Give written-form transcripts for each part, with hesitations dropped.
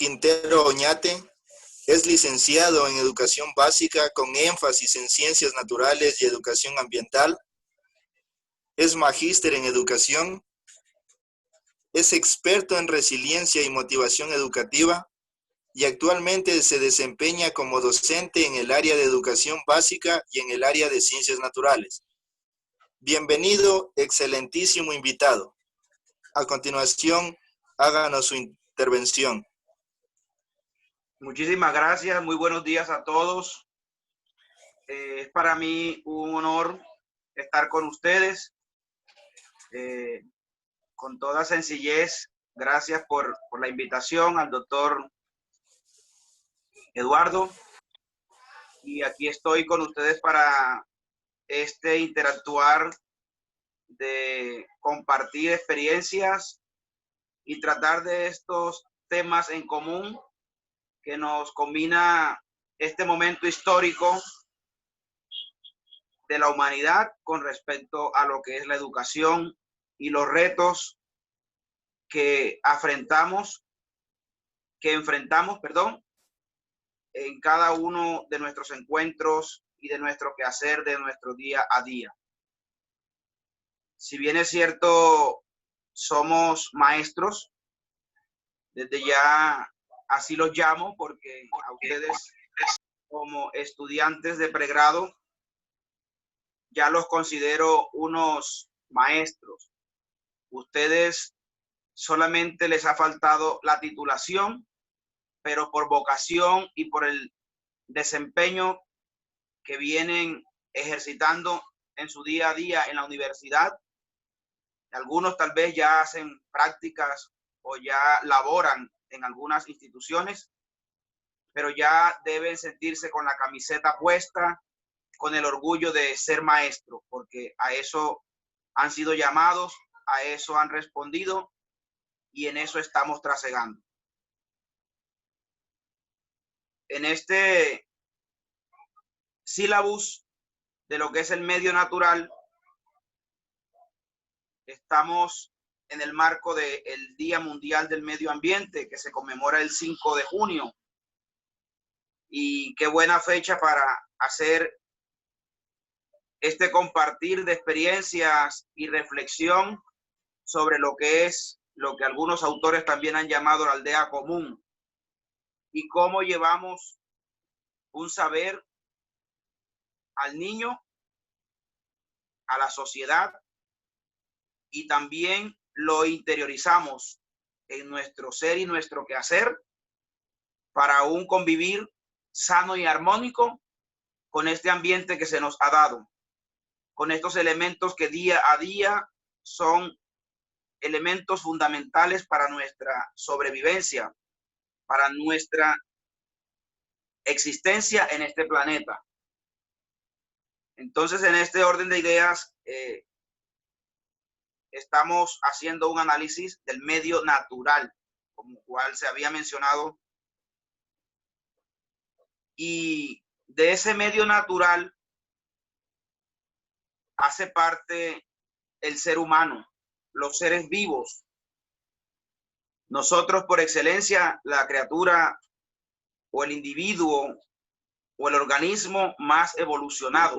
Quintero Oñate es licenciado en Educación Básica con énfasis en Ciencias Naturales y Educación Ambiental. Es magíster en Educación. Es experto en resiliencia y motivación educativa y actualmente se desempeña como docente en el área de Educación Básica y en el área de Ciencias Naturales. Bienvenido, excelentísimo invitado. A continuación, háganos su intervención. Muchísimas gracias, muy buenos días a todos. Es para mí un honor estar con ustedes. Con toda sencillez, gracias por la invitación al doctor Eduardo. Y aquí estoy con ustedes para interactuar, de compartir experiencias y tratar de estos temas en común que nos combina este momento histórico de la humanidad con respecto a lo que es la educación y los retos que enfrentamos, en cada uno de nuestros encuentros y de nuestro quehacer de nuestro día a día. Si bien es cierto, somos maestros, desde ya así los llamo, porque a ustedes como estudiantes de pregrado ya los considero unos maestros. Ustedes solamente les ha faltado la titulación, pero por vocación y por el desempeño que vienen ejercitando en su día a día en la universidad. Algunos tal vez ya hacen prácticas o ya laboran en algunas instituciones, pero ya deben sentirse con la camiseta puesta, con el orgullo de ser maestro, porque a eso han sido llamados, a eso han respondido y en eso estamos trasegando. En este sílabus de lo que es el medio natural, estamos en el marco del Día Mundial del Medio Ambiente, que se conmemora el 5 de junio. Y qué buena fecha para hacer este compartir de experiencias y reflexión sobre lo que algunos autores también han llamado la aldea común y cómo llevamos un saber al niño, a la sociedad, y también lo interiorizamos en nuestro ser y nuestro quehacer para un convivir sano y armónico con este ambiente que se nos ha dado, con estos elementos que día a día son elementos fundamentales para nuestra sobrevivencia, para nuestra existencia en este planeta. Entonces, en este orden de ideas, estamos haciendo un análisis del medio natural, como cual se había mencionado, y de ese medio natural hace parte el ser humano, los seres vivos. Nosotros, por excelencia, la criatura o el individuo o el organismo más evolucionado,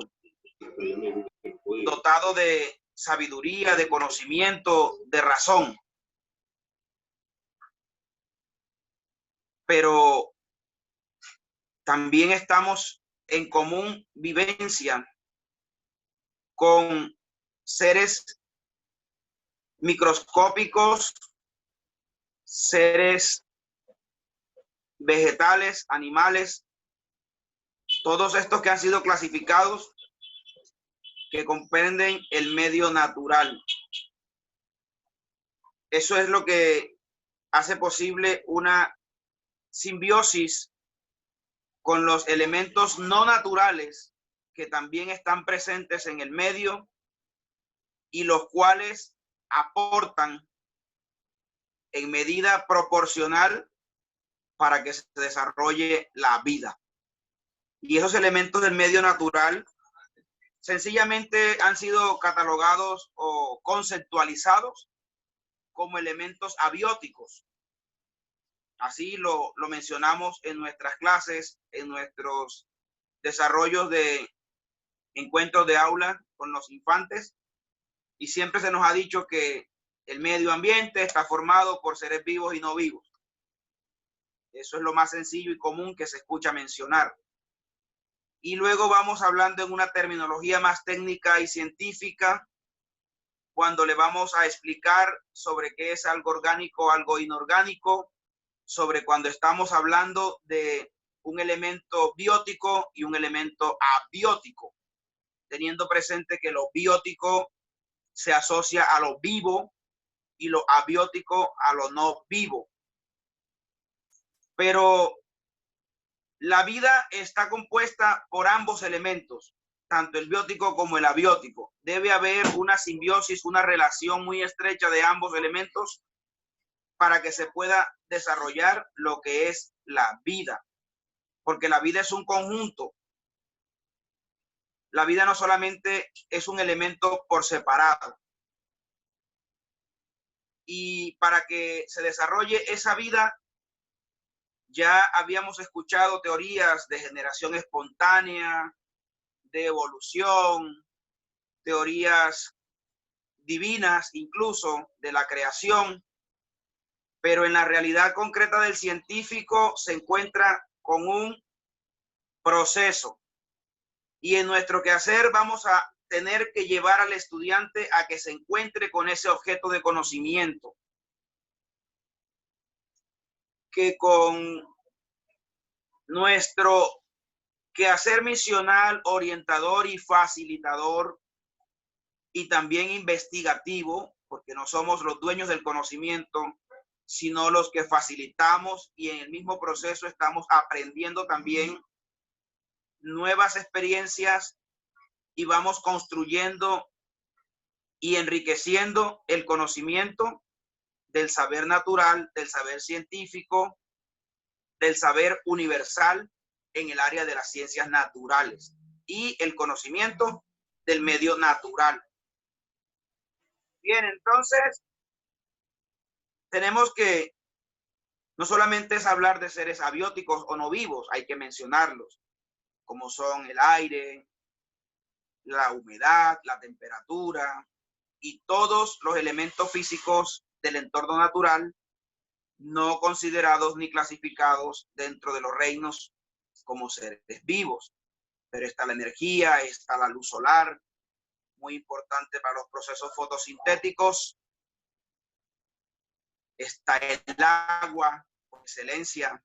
dotado de sabiduría, de conocimiento, de razón. Pero también estamos en común vivencia con seres microscópicos, seres vegetales, animales, todos estos que han sido clasificados, que comprenden el medio natural. Eso es lo que hace posible una simbiosis con los elementos no naturales que también están presentes en el medio y los cuales aportan en medida proporcional para que se desarrolle la vida. Y esos elementos del medio natural sencillamente han sido catalogados o conceptualizados como elementos abióticos. Así lo mencionamos en nuestras clases, en nuestros desarrollos de encuentros de aula con los infantes, y siempre se nos ha dicho que el medio ambiente está formado por seres vivos y no vivos. Eso es lo más sencillo y común que se escucha mencionar. Y luego vamos hablando en una terminología más técnica y científica, cuando le vamos a explicar sobre qué es algo orgánico, algo inorgánico, sobre cuando estamos hablando de un elemento biótico y un elemento abiótico, teniendo presente que lo biótico se asocia a lo vivo y lo abiótico a lo no vivo. Pero la vida está compuesta por ambos elementos, tanto el biótico como el abiótico. Debe haber una simbiosis, una relación muy estrecha de ambos elementos para que se pueda desarrollar lo que es la vida, porque la vida es un conjunto. La vida no solamente es un elemento por separado. Y para que se desarrolle esa vida, ya habíamos escuchado teorías de generación espontánea, de evolución, teorías divinas, incluso de la creación, pero en la realidad concreta del científico se encuentra con un proceso. Y en nuestro quehacer vamos a tener que llevar al estudiante a que se encuentre con ese objeto de conocimiento, que con nuestro quehacer misional, orientador y facilitador, y también investigativo, porque no somos los dueños del conocimiento, sino los que facilitamos, y en el mismo proceso estamos aprendiendo también nuevas experiencias y vamos construyendo y enriqueciendo el conocimiento del saber natural, del saber científico, del saber universal en el área de las ciencias naturales y el conocimiento del medio natural. Bien, entonces tenemos que no solamente es hablar de seres abióticos o no vivos, hay que mencionarlos, como son el aire, la humedad, la temperatura y todos los elementos físicos del entorno natural no considerados ni clasificados dentro de los reinos como seres vivos. Pero está la energía, está la luz solar, muy importante para los procesos fotosintéticos. Está el agua, por excelencia.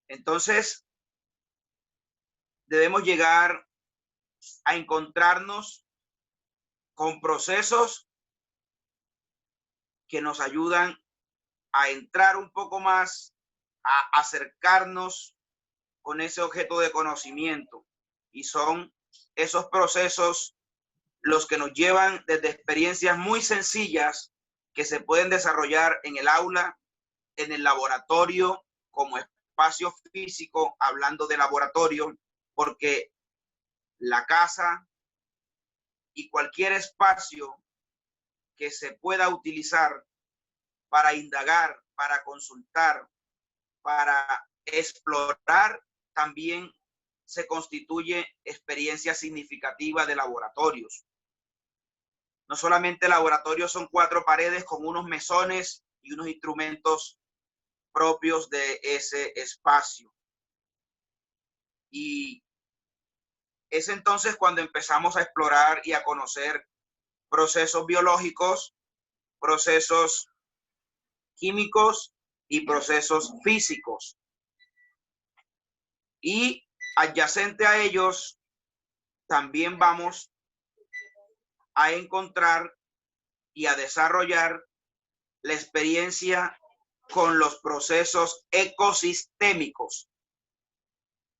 Entonces, debemos llegar a encontrarnos con procesos que nos ayudan a entrar un poco más, a acercarnos con ese objeto de conocimiento. Y son esos procesos los que nos llevan desde experiencias muy sencillas que se pueden desarrollar en el aula, en el laboratorio, como espacio físico, hablando de laboratorio, porque la casa y cualquier espacio que se pueda utilizar para indagar, para consultar, para explorar, también se constituye experiencia significativa de laboratorios. No solamente laboratorios son 4 paredes con unos mesones y unos instrumentos propios de ese espacio. Y es entonces cuando empezamos a explorar y a conocer procesos biológicos, procesos químicos y procesos físicos. Y adyacente a ellos, también vamos a encontrar y a desarrollar la experiencia con los procesos ecosistémicos,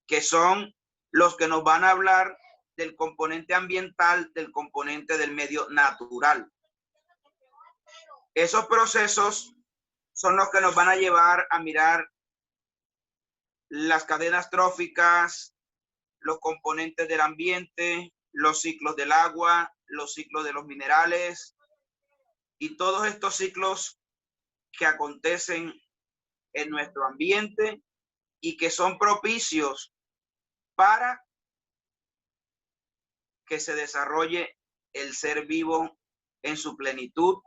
que son los que nos van a hablar del componente ambiental, del componente del medio natural. Esos procesos son los que nos van a llevar a mirar las cadenas tróficas, los componentes del ambiente, los ciclos del agua, los ciclos de los minerales y todos estos ciclos que acontecen en nuestro ambiente y que son propicios para que se desarrolle el ser vivo en su plenitud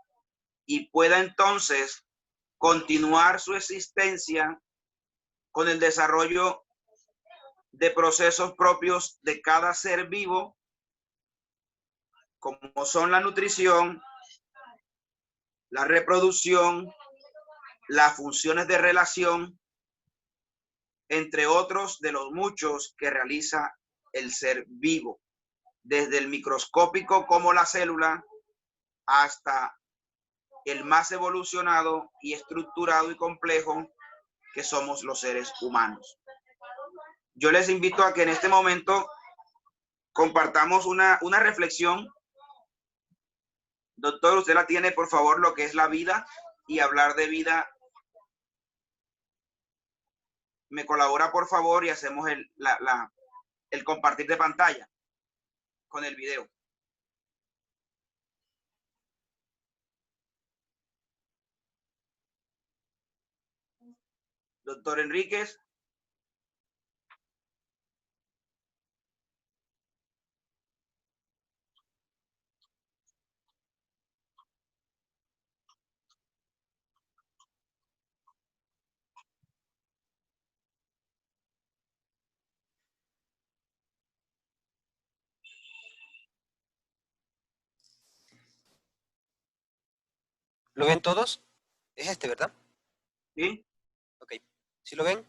y pueda entonces continuar su existencia con el desarrollo de procesos propios de cada ser vivo, como son la nutrición, la reproducción, las funciones de relación, entre otros de los muchos que realiza el ser vivo, desde el microscópico como la célula hasta el más evolucionado y estructurado y complejo que somos los seres humanos. Yo les invito a que en este momento compartamos una reflexión. Doctor, usted la tiene, por favor, lo que es la vida y hablar de vida. Me colabora, por favor, y hacemos el compartir de pantalla con el video. Doctor Enríquez. ¿Lo ven todos? Es este, ¿verdad? ¿Sí? Ok. ¿Sí lo ven?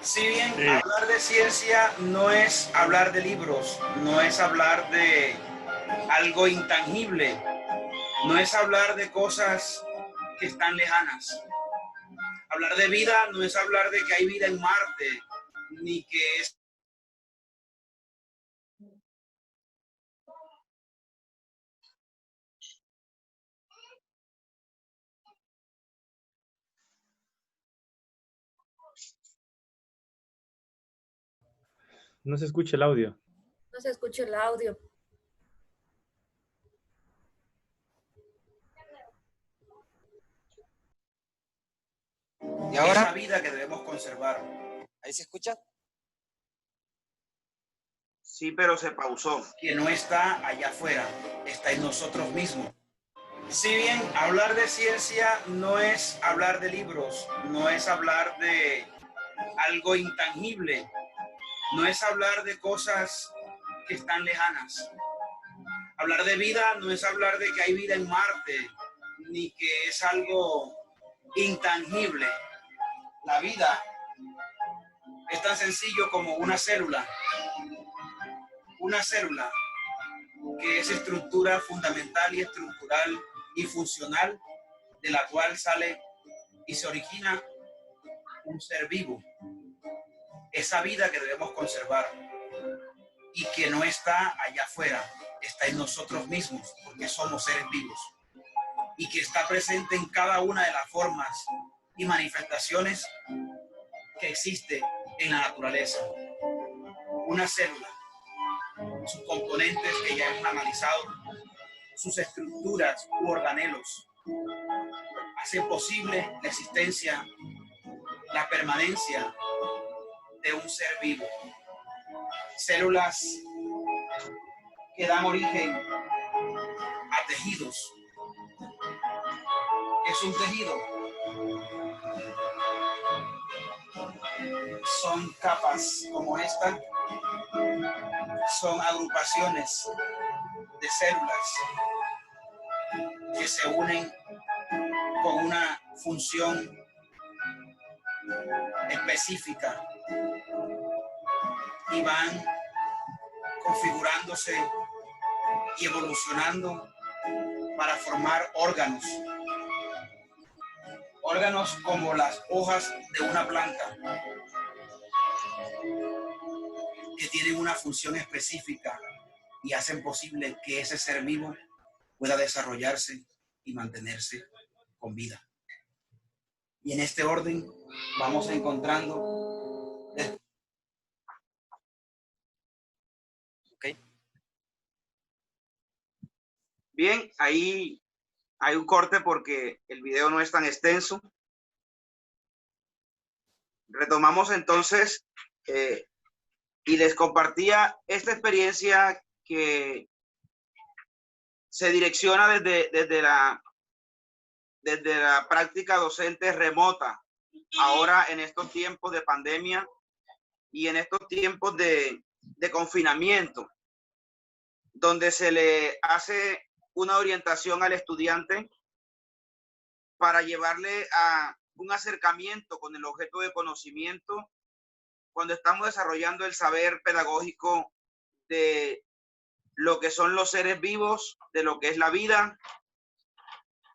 Si bien hablar de ciencia no es hablar de libros, no es hablar de algo intangible, no es hablar de cosas que están lejanas. Hablar de vida no es hablar de que hay vida en Marte, ni que es... No se escucha el audio. No se escucha el audio. ¿Y ahora? Esa vida que debemos conservar. ¿Ahí se escucha? Sí, pero se pausó. Que no está allá afuera, está en nosotros mismos. Si bien hablar de ciencia no es hablar de libros, no es hablar de algo intangible, no es hablar de cosas que están lejanas. Hablar de vida no es hablar de que hay vida en Marte, ni que es algo intangible. La vida es tan sencillo como una célula. Una célula que es estructura fundamental y estructural y funcional, de la cual sale y se origina un ser vivo. Esa vida que debemos conservar y que no está allá afuera, está en nosotros mismos, porque somos seres vivos, y que está presente en cada una de las formas y manifestaciones que existe en la naturaleza. Una célula, sus componentes que ya hemos analizado, sus estructuras u organelos, hacen posible la existencia, la permanencia de un ser vivo. Células que dan origen a tejidos. Es un tejido. Son capas como esta. Son agrupaciones de células que se unen con una función específica y van configurándose y evolucionando para formar órganos. Órganos como las hojas de una planta, que tienen una función específica y hacen posible que ese ser vivo pueda desarrollarse y mantenerse con vida. Y en este orden vamos encontrando... Ok. Bien, ahí hay un corte porque el video no es tan extenso. Retomamos entonces y les compartía esta experiencia que se direcciona desde la práctica docente remota, ahora en estos tiempos de pandemia y en estos tiempos de confinamiento, donde se le hace una orientación al estudiante para llevarle a un acercamiento con el objeto de conocimiento cuando estamos desarrollando el saber pedagógico de lo que son los seres vivos, de lo que es la vida.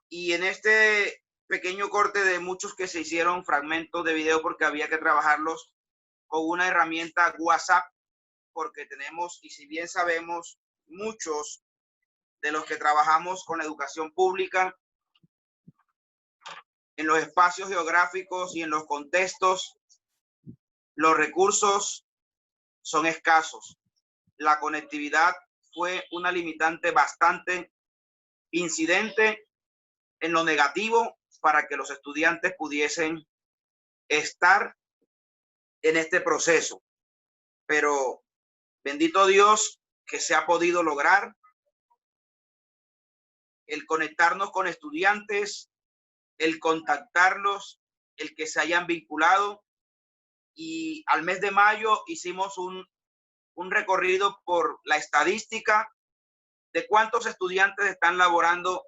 Y en este pequeño corte de muchos que se hicieron fragmentos de video porque había que trabajarlos con una herramienta WhatsApp, porque tenemos, y si bien sabemos, muchos de los que trabajamos con la educación pública, en los espacios geográficos y en los contextos, los recursos son escasos. La conectividad fue una limitante bastante incidente en lo negativo para que los estudiantes pudiesen estar en este proceso. Pero bendito Dios que se ha podido lograr el conectarnos con estudiantes, el contactarlos, el que se hayan vinculado. Y al mes de mayo hicimos un recorrido por la estadística de cuántos estudiantes están laborando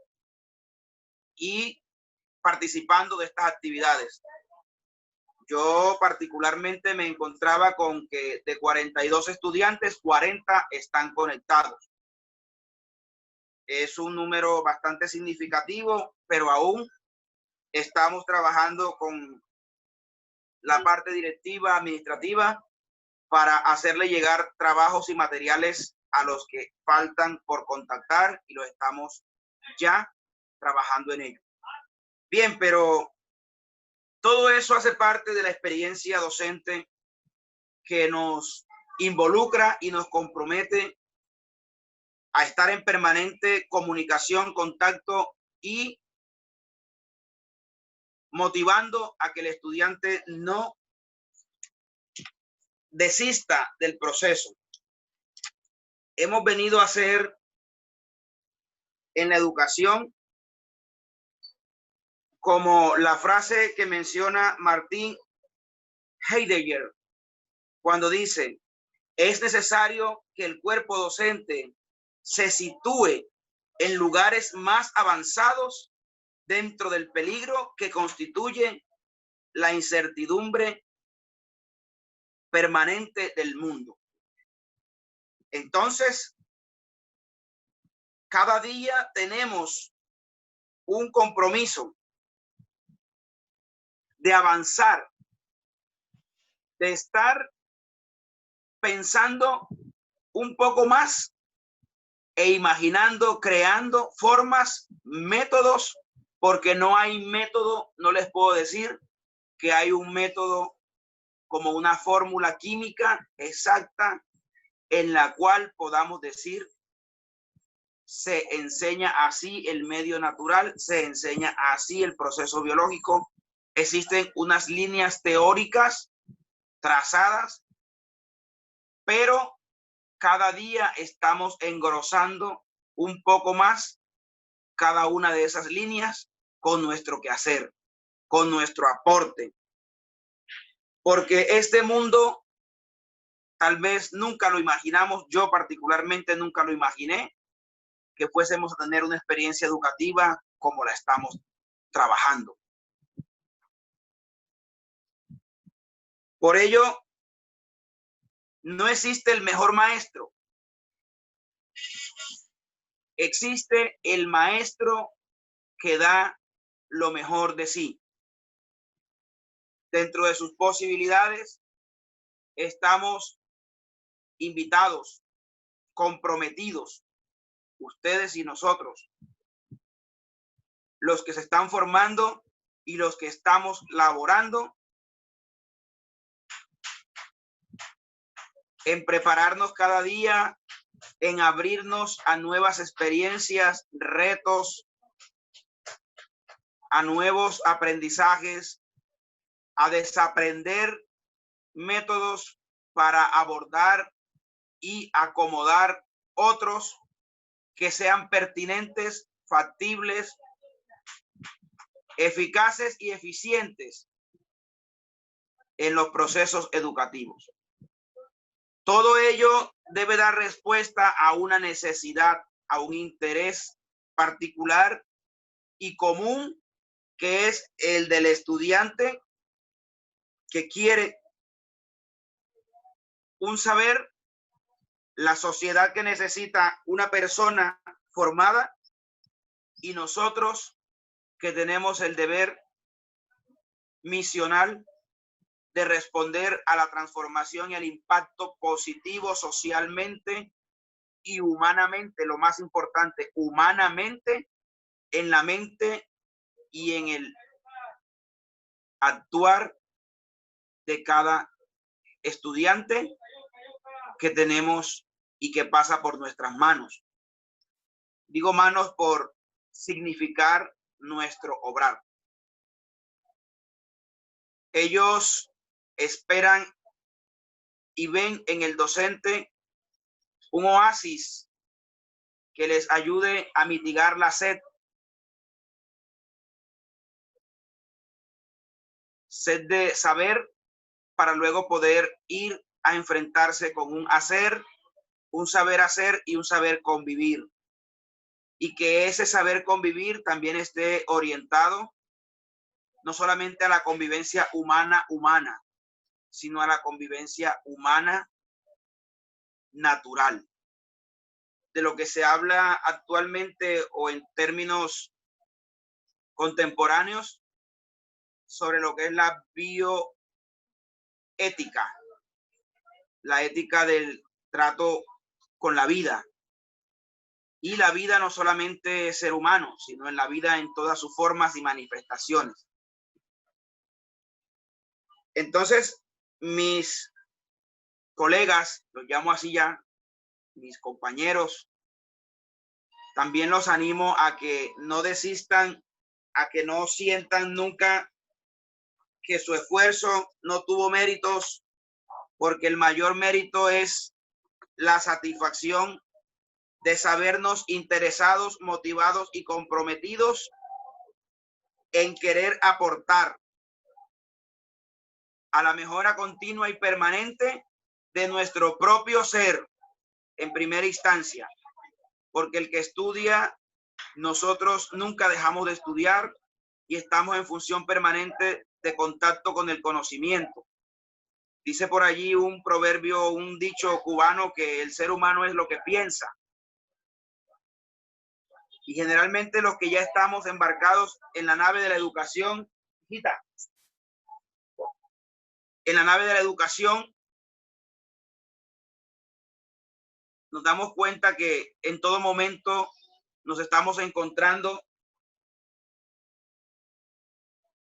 y participando de estas actividades. Yo particularmente me encontraba con que de 42 estudiantes, 40 están conectados. Es un número bastante significativo, pero aún estamos trabajando con la parte directiva, administrativa, para hacerle llegar trabajos y materiales a los que faltan por contactar y lo estamos ya trabajando en ello. Bien, pero todo eso hace parte de la experiencia docente que nos involucra y nos compromete a estar en permanente comunicación, contacto y motivando a que el estudiante no desista del proceso. Hemos venido a hacer en la educación como la frase que menciona Martín Heidegger cuando dice: es necesario que el cuerpo docente se sitúe en lugares más avanzados dentro del peligro que constituye la incertidumbre permanente del mundo. Entonces, cada día tenemos un compromiso de avanzar, de estar pensando un poco más e imaginando, creando formas, métodos, porque no hay método, no les puedo decir que hay un método como una fórmula química exacta en la cual podamos decir se enseña así el medio natural, se enseña así el proceso biológico. Existen unas líneas teóricas trazadas, pero cada día estamos engrosando un poco más cada una de esas líneas con nuestro quehacer, con nuestro aporte. Porque este mundo tal vez nunca lo imaginamos, yo particularmente nunca lo imaginé, que fuésemos a tener una experiencia educativa como la estamos trabajando. Por ello, no existe el mejor maestro. Existe el maestro que da lo mejor de sí. Dentro de sus posibilidades, estamos invitados, comprometidos, ustedes y nosotros, los que se están formando y los que estamos laborando, en prepararnos cada día, en abrirnos a nuevas experiencias, retos, a nuevos aprendizajes, a desaprender métodos para abordar y acomodar otros que sean pertinentes, factibles, eficaces y eficientes en los procesos educativos. Todo ello debe dar respuesta a una necesidad, a un interés particular y común, que es el del estudiante que quiere un saber, la sociedad que necesita una persona formada, y nosotros que tenemos el deber misional de responder a la transformación y al impacto positivo socialmente y humanamente, lo más importante, humanamente, en la mente y en el actuar de cada estudiante que tenemos y que pasa por nuestras manos. Digo manos por significar nuestro obrar. Ellos esperan y ven en el docente un oasis que les ayude a mitigar la sed de saber, para luego poder ir a enfrentarse con un hacer, un saber hacer y un saber convivir. Y que ese saber convivir también esté orientado no solamente a la convivencia humana, sino a la convivencia humana natural. De lo que se habla actualmente o en términos contemporáneos sobre lo que es la bioética, la ética del trato con la vida. Y la vida no solamente es ser humano, sino en la vida en todas sus formas y manifestaciones. Entonces, mis colegas, los llamo así ya, mis compañeros, también los animo a que no desistan, a que no sientan nunca que su esfuerzo no tuvo méritos, porque el mayor mérito es la satisfacción de sabernos interesados, motivados y comprometidos en querer aportar a la mejora continua y permanente de nuestro propio ser en primera instancia, porque el que estudia, nosotros nunca dejamos de estudiar y estamos en función permanente de contacto con el conocimiento. Dice por allí un proverbio, un dicho cubano, que el ser humano es lo que piensa. Y generalmente los que ya estamos embarcados en la nave de la educación, en la nave de la educación, nos damos cuenta que en todo momento nos estamos encontrando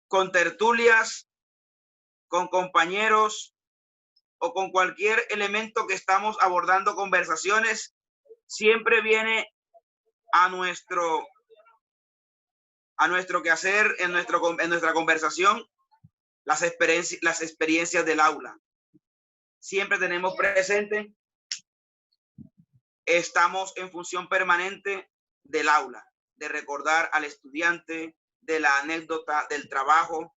con tertulias, con compañeros o con cualquier elemento que estamos abordando conversaciones. Siempre viene a nuestro quehacer, en nuestra conversación, las experiencias del aula. Siempre tenemos presente, estamos en función permanente del aula, de recordar al estudiante, de la anécdota, del trabajo.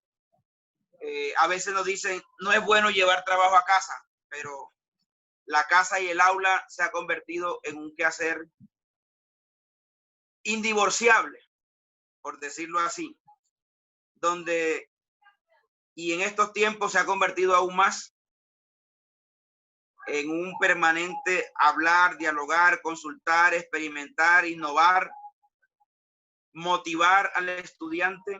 A veces nos dicen, no es bueno llevar trabajo a casa, pero la casa y el aula se ha convertido en un quehacer indivorciable, por decirlo así, donde, y en estos tiempos se ha convertido aún más en un permanente hablar, dialogar, consultar, experimentar, innovar, motivar al estudiante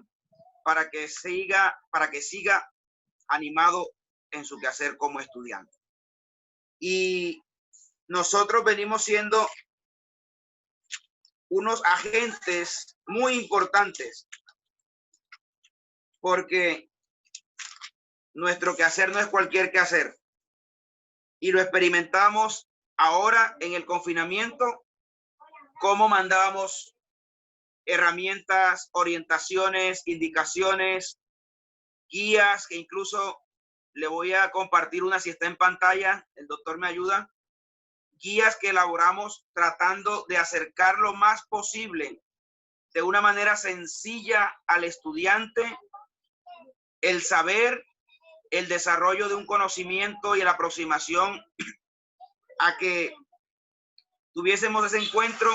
para que siga animado en su quehacer como estudiante. Y nosotros venimos siendo unos agentes muy importantes, porque nuestro quehacer no es cualquier quehacer, y lo experimentamos ahora en el confinamiento, cómo mandábamos herramientas, orientaciones, indicaciones guías que incluso le voy a compartir una si está en pantalla, el doctor me ayuda, guías que elaboramos tratando de acercar lo más posible de una manera sencilla al estudiante el saber, el desarrollo de un conocimiento y la aproximación a que tuviésemos ese encuentro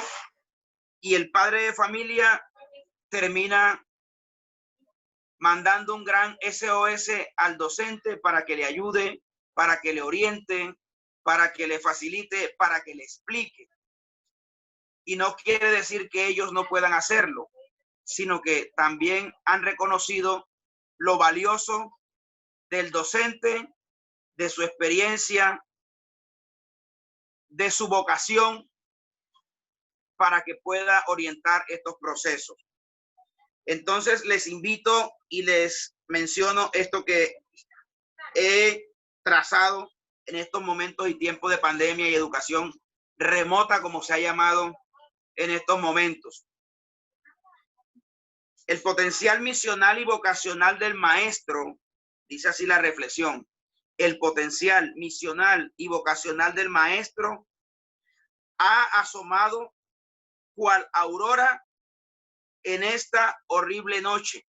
y el padre de familia termina mandando un gran SOS al docente para que le ayude, para que le oriente, para que le facilite, para que le explique. Y no quiere decir que ellos no puedan hacerlo, sino que también han reconocido lo valioso del docente, de su experiencia, de su vocación, para que pueda orientar estos procesos. Entonces les invito y les menciono esto que he trazado en estos momentos y tiempos de pandemia y educación remota, como se ha llamado en estos momentos. El potencial misional y vocacional del maestro, dice así la reflexión, el potencial misional y vocacional del maestro ha asomado cual aurora en esta horrible noche,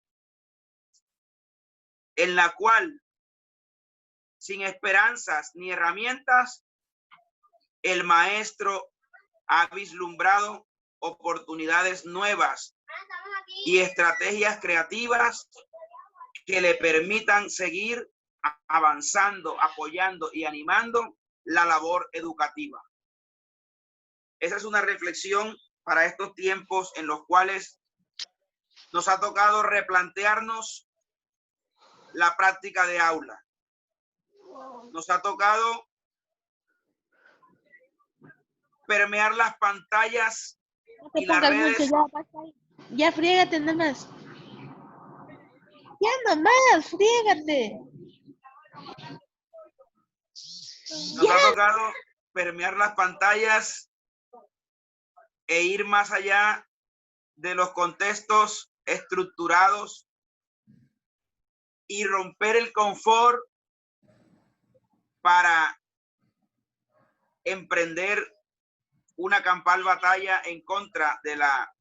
en la cual, sin esperanzas ni herramientas, el maestro ha vislumbrado oportunidades nuevas y estrategias creativas que le permitan seguir avanzando, apoyando y animando la labor educativa. Esa es una reflexión para estos tiempos en los cuales nos ha tocado replantearnos la práctica de aula. Nos ha tocado permear las pantallas y las redes. Ya friégate nada más. Ya nomás, friégate. Nos ha tocado permear las pantallas e ir más allá de los contextos estructurados y romper el confort para emprender una campal batalla en contra de la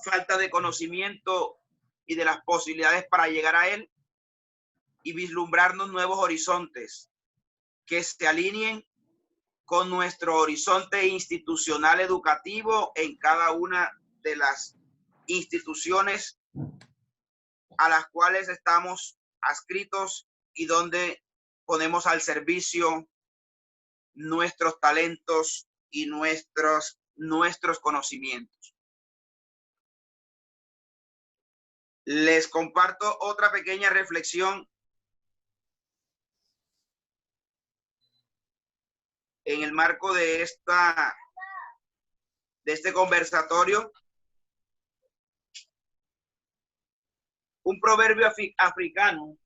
falta de conocimiento y de las posibilidades para llegar a él y vislumbrarnos nuevos horizontes que se alineen con nuestro horizonte institucional educativo en cada una de las instituciones a las cuales estamos adscritos y donde ponemos al servicio nuestros talentos y nuestros conocimientos. Les comparto otra pequeña reflexión en el marco de este conversatorio. Un proverbio africano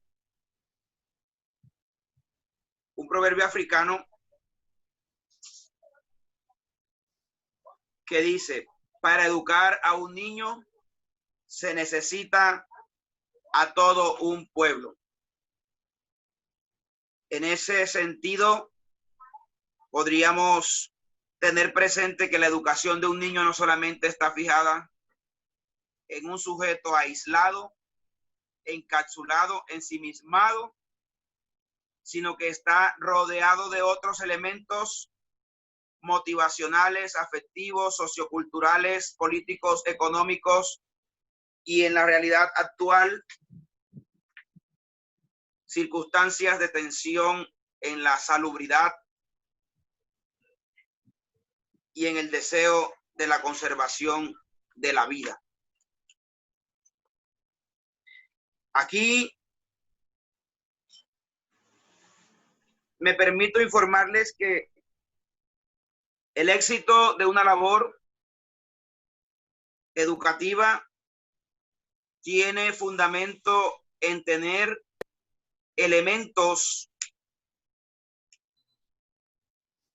que dice: para educar a un niño se necesita a todo un pueblo. En ese sentido, podríamos tener presente que la educación de un niño no solamente está fijada en un sujeto aislado, encapsulado, ensimismado, sino que está rodeado de otros elementos motivacionales, afectivos, socioculturales, políticos, económicos y en la realidad actual, circunstancias de tensión en la salubridad y en el deseo de la conservación de la vida. Aquí me permito informarles que el éxito de una labor educativa tiene fundamento en tener elementos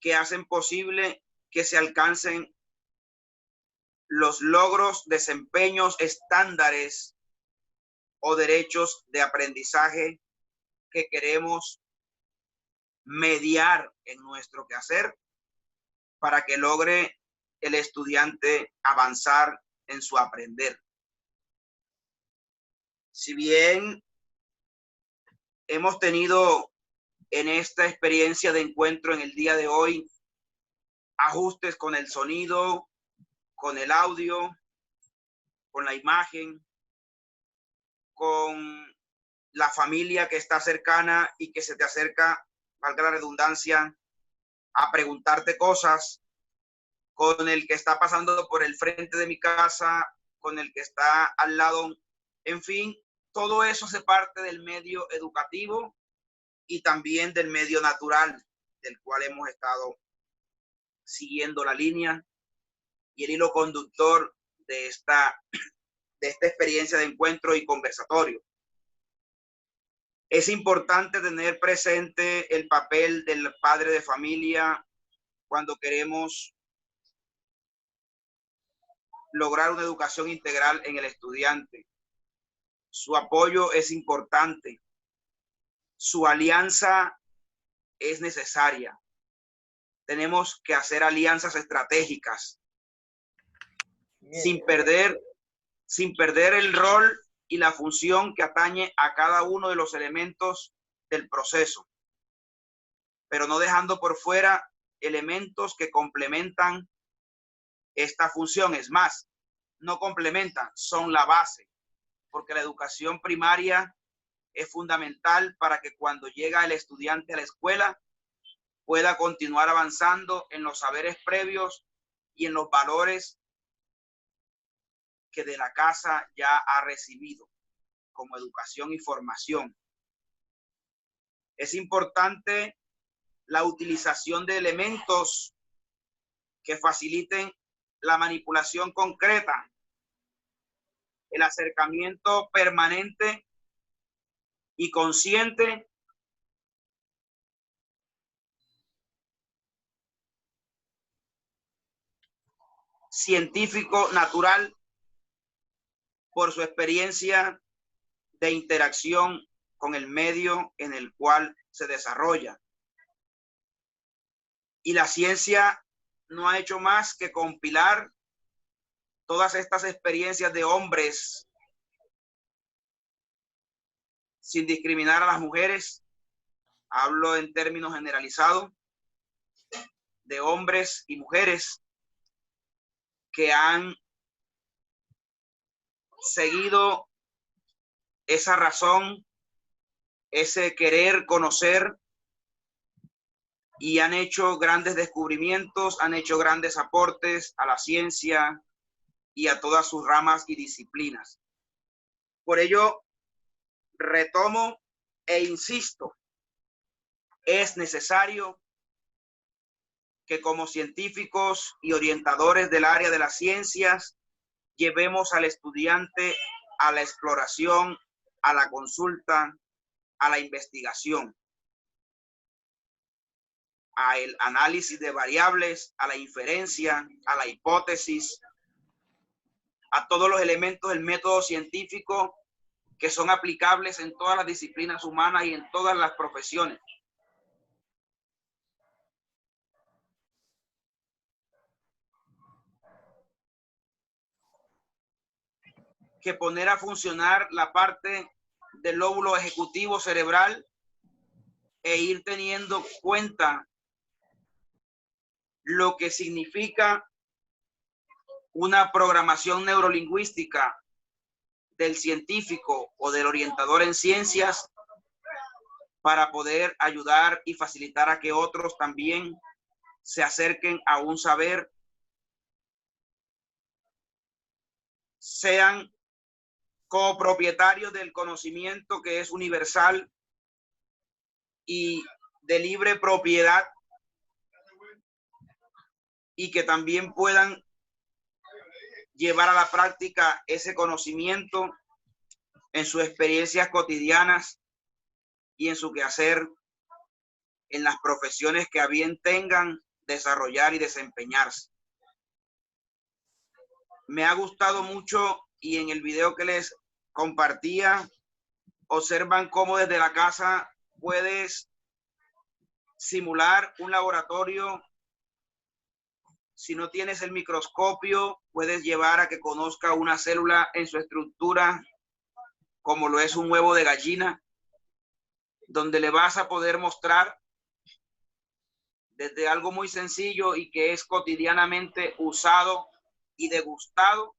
que hacen posible que se alcancen los logros, desempeños, estándares o derechos de aprendizaje que queremos mediar en nuestro quehacer para que logre el estudiante avanzar en su aprender. Si bien hemos tenido en esta experiencia de encuentro en el día de hoy ajustes con el sonido, con el audio, con la imagen, con la familia que está cercana y que se te acerca, valga la redundancia, a preguntarte cosas, con el que está pasando por el frente de mi casa, con el que está al lado, en fin, todo eso hace parte del medio educativo y también del medio natural, del cual hemos estado siguiendo la línea y el hilo conductor de esta experiencia de encuentro y conversatorio. Es importante tener presente el papel del padre de familia cuando queremos lograr una educación integral en el estudiante. Su apoyo es importante. Su alianza es necesaria. Tenemos que hacer alianzas estratégicas sin perder el rol y la función que atañe a cada uno de los elementos del proceso, pero no dejando por fuera elementos que complementan esta función. Es más, no complementan, son la base, porque la educación primaria es fundamental para que cuando llega el estudiante a la escuela pueda continuar avanzando en los saberes previos y en los valores que de la casa ya ha recibido como educación y formación. Es importante la utilización de elementos que faciliten la manipulación concreta, el acercamiento permanente y consciente científico natural por su experiencia de interacción con el medio en el cual se desarrolla. Y la ciencia no ha hecho más que compilar todas estas experiencias de hombres, sin discriminar a las mujeres. Hablo en términos generalizados, de hombres y mujeres que han seguido esa razón, ese querer conocer, y han hecho grandes descubrimientos, han hecho grandes aportes a la ciencia y a todas sus ramas y disciplinas. Por ello, retomo e insisto, es necesario que como científicos y orientadores del área de las ciencias llevemos al estudiante a la exploración, a la consulta, a la investigación, al análisis de variables, a la inferencia, a la hipótesis, a todos los elementos del método científico que son aplicables en todas las disciplinas humanas y en todas las profesiones. Que poner a funcionar la parte del lóbulo ejecutivo cerebral e ir teniendo cuenta lo que significa una programación neurolingüística del científico o del orientador en ciencias para poder ayudar y facilitar a que otros también se acerquen a un saber, sean copropietarios del conocimiento que es universal y de libre propiedad, y que también puedan llevar a la práctica ese conocimiento en sus experiencias cotidianas y en su quehacer, en las profesiones que a bien tengan desarrollar y desempeñarse. Me ha gustado mucho, y en el video que les compartía observan cómo desde la casa puedes simular un laboratorio. Si no tienes el microscopio, puedes llevar a que conozca una célula en su estructura, como lo es un huevo de gallina, donde le vas a poder mostrar desde algo muy sencillo y que es cotidianamente usado y degustado,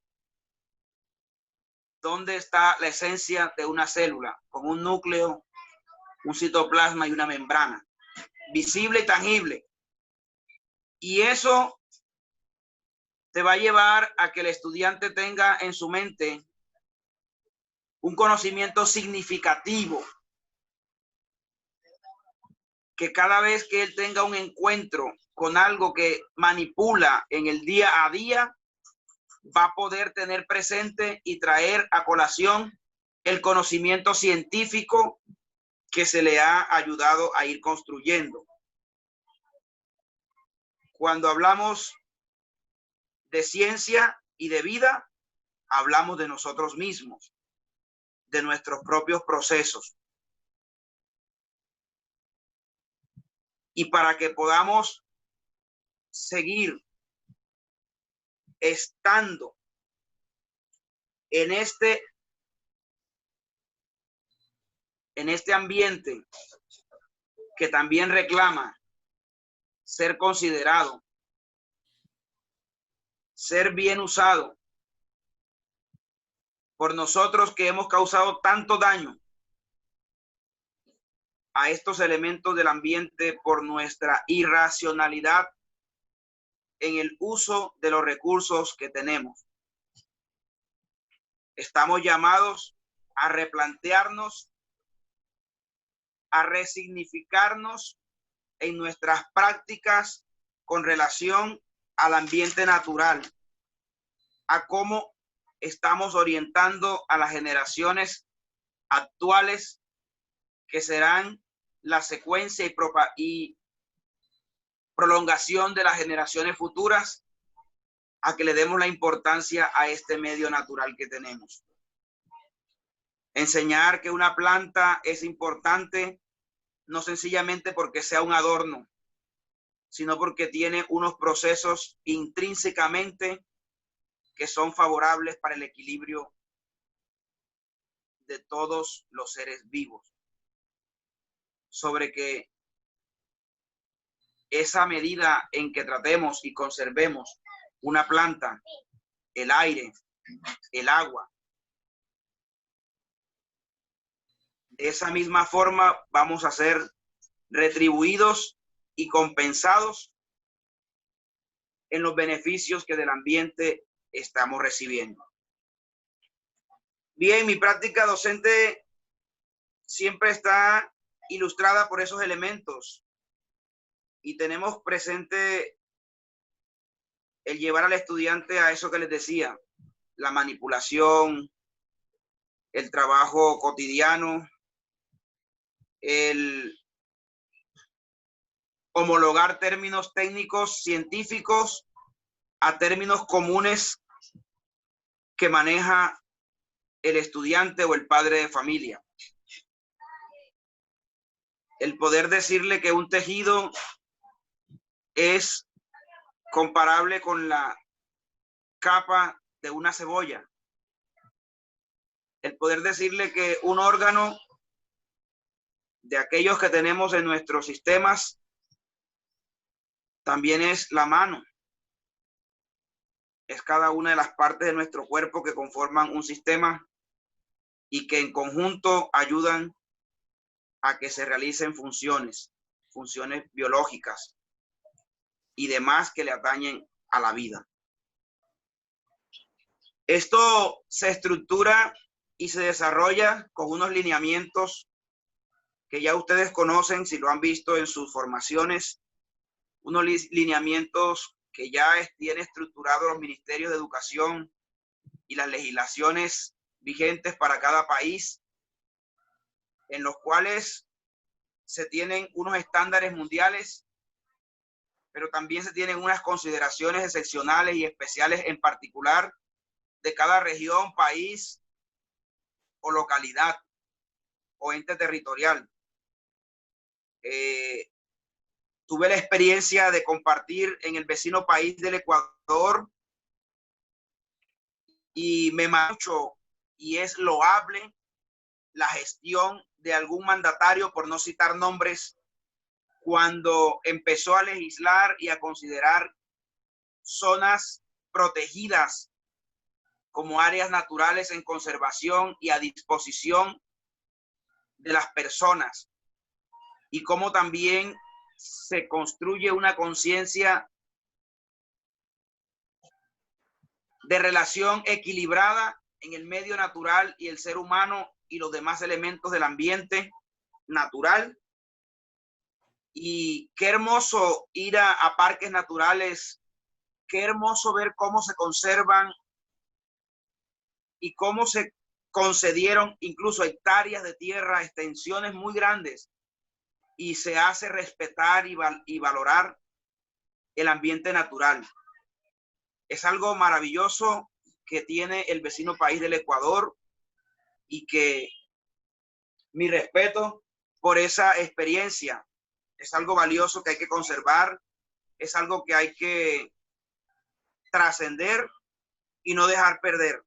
dónde está la esencia de una célula, con un núcleo, un citoplasma y una membrana, visible y tangible. Y eso te va a llevar a que el estudiante tenga en su mente un conocimiento significativo, que cada vez que él tenga un encuentro con algo que manipula en el día a día, va a poder tener presente y traer a colación el conocimiento científico que se le ha ayudado a ir construyendo. Cuando hablamos de ciencia y de vida, hablamos de nosotros mismos, de nuestros propios procesos. Y para que podamos seguir estando en este ambiente que también reclama ser considerado, ser bien usado por nosotros que hemos causado tanto daño a estos elementos del ambiente por nuestra irracionalidad en el uso de los recursos que tenemos. Estamos llamados a replantearnos, a resignificarnos en nuestras prácticas con relación al ambiente natural, a cómo estamos orientando a las generaciones actuales que serán la secuencia y prolongación de las generaciones futuras, a que le demos la importancia a este medio natural que tenemos. Enseñar que una planta es importante, no sencillamente porque sea un adorno, sino porque tiene unos procesos intrínsecamente que son favorables para el equilibrio de todos los seres vivos. Sobre que esa medida en que tratemos y conservemos una planta, el aire, el agua, de esa misma forma vamos a ser retribuidos y compensados en los beneficios que del ambiente estamos recibiendo. Bien, mi práctica docente siempre está ilustrada por esos elementos y tenemos presente el llevar al estudiante a eso que les decía, la manipulación, el trabajo cotidiano, el homologar términos técnicos científicos a términos comunes que maneja el estudiante o el padre de familia. El poder decirle que un tejido es comparable con la capa de una cebolla. El poder decirle que un órgano de aquellos que tenemos en nuestros sistemas también es la mano. Es cada una de las partes de nuestro cuerpo que conforman un sistema y que en conjunto ayudan a que se realicen funciones biológicas y demás que le atañen a la vida. Esto se estructura y se desarrolla con unos lineamientos que ya ustedes conocen si lo han visto en sus formaciones, unos lineamientos que ya tiene estructurado los ministerios de educación y las legislaciones vigentes para cada país, en los cuales se tienen unos estándares mundiales, pero también se tienen unas consideraciones excepcionales y especiales en particular de cada región, país o localidad. o ente territorial. Tuve la experiencia de compartir en el vecino país del Ecuador y me mucho, y es loable la gestión de algún mandatario, por no citar nombres, cuando empezó a legislar y a considerar zonas protegidas como áreas naturales en conservación y a disposición de las personas, y cómo también se construye una conciencia de relación equilibrada en el medio natural y el ser humano y los demás elementos del ambiente natural. Y qué hermoso ir a parques naturales, qué hermoso ver cómo se conservan y cómo se concedieron incluso hectáreas de tierra, extensiones muy grandes, y se hace respetar y valorar el ambiente natural. Es algo maravilloso que tiene el vecino país del Ecuador, y que mi respeto por esa experiencia. Es algo valioso que hay que conservar, es algo que hay que trascender y no dejar perder.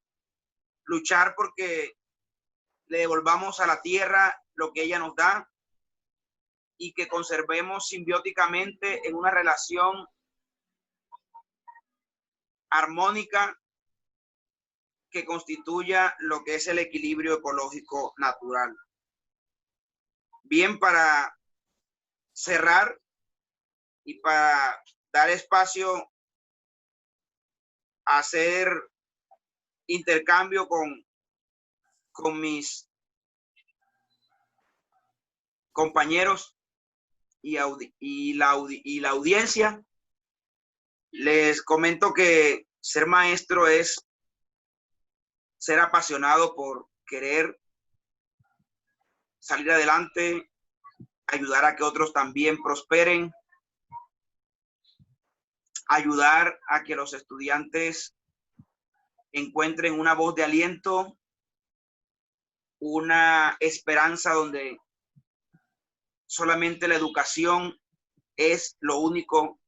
Luchar porque le devolvamos a la tierra lo que ella nos da y que conservemos simbióticamente en una relación armónica que constituya lo que es el equilibrio ecológico natural. Bien, para cerrar y para dar espacio a hacer intercambio con mis compañeros y la audiencia, les comento que ser maestro es ser apasionado por querer salir adelante, ayudar a que otros también prosperen, ayudar a que los estudiantes encuentren una voz de aliento, una esperanza donde solamente la educación es lo único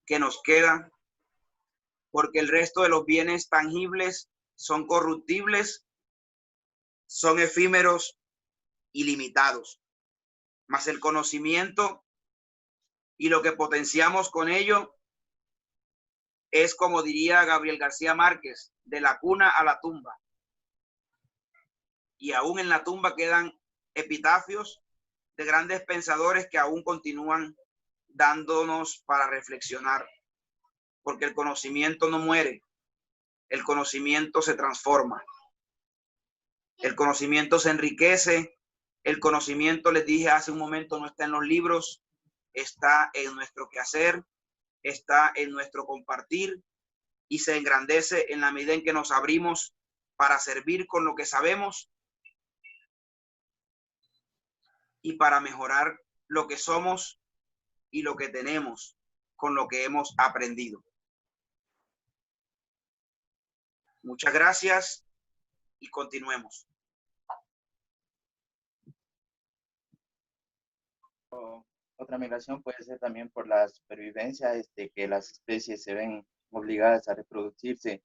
que nos queda, porque el resto de los bienes tangibles son corruptibles, son efímeros y limitados. Mas el conocimiento y lo que potenciamos con ello es, como diría Gabriel García Márquez, de la cuna a la tumba. Y aún en la tumba quedan epitafios de grandes pensadores que aún continúan dándonos para reflexionar, porque el conocimiento no muere, el conocimiento se transforma, el conocimiento se enriquece, el conocimiento, les dije hace un momento, no está en los libros, está en nuestro quehacer, está en nuestro compartir, y se engrandece en la medida en que nos abrimos para servir con lo que sabemos y para mejorar lo que somos y lo que tenemos con lo que hemos aprendido. Muchas gracias y continuemos. Otra migración puede ser también por la supervivencia, que las especies se ven obligadas a reproducirse,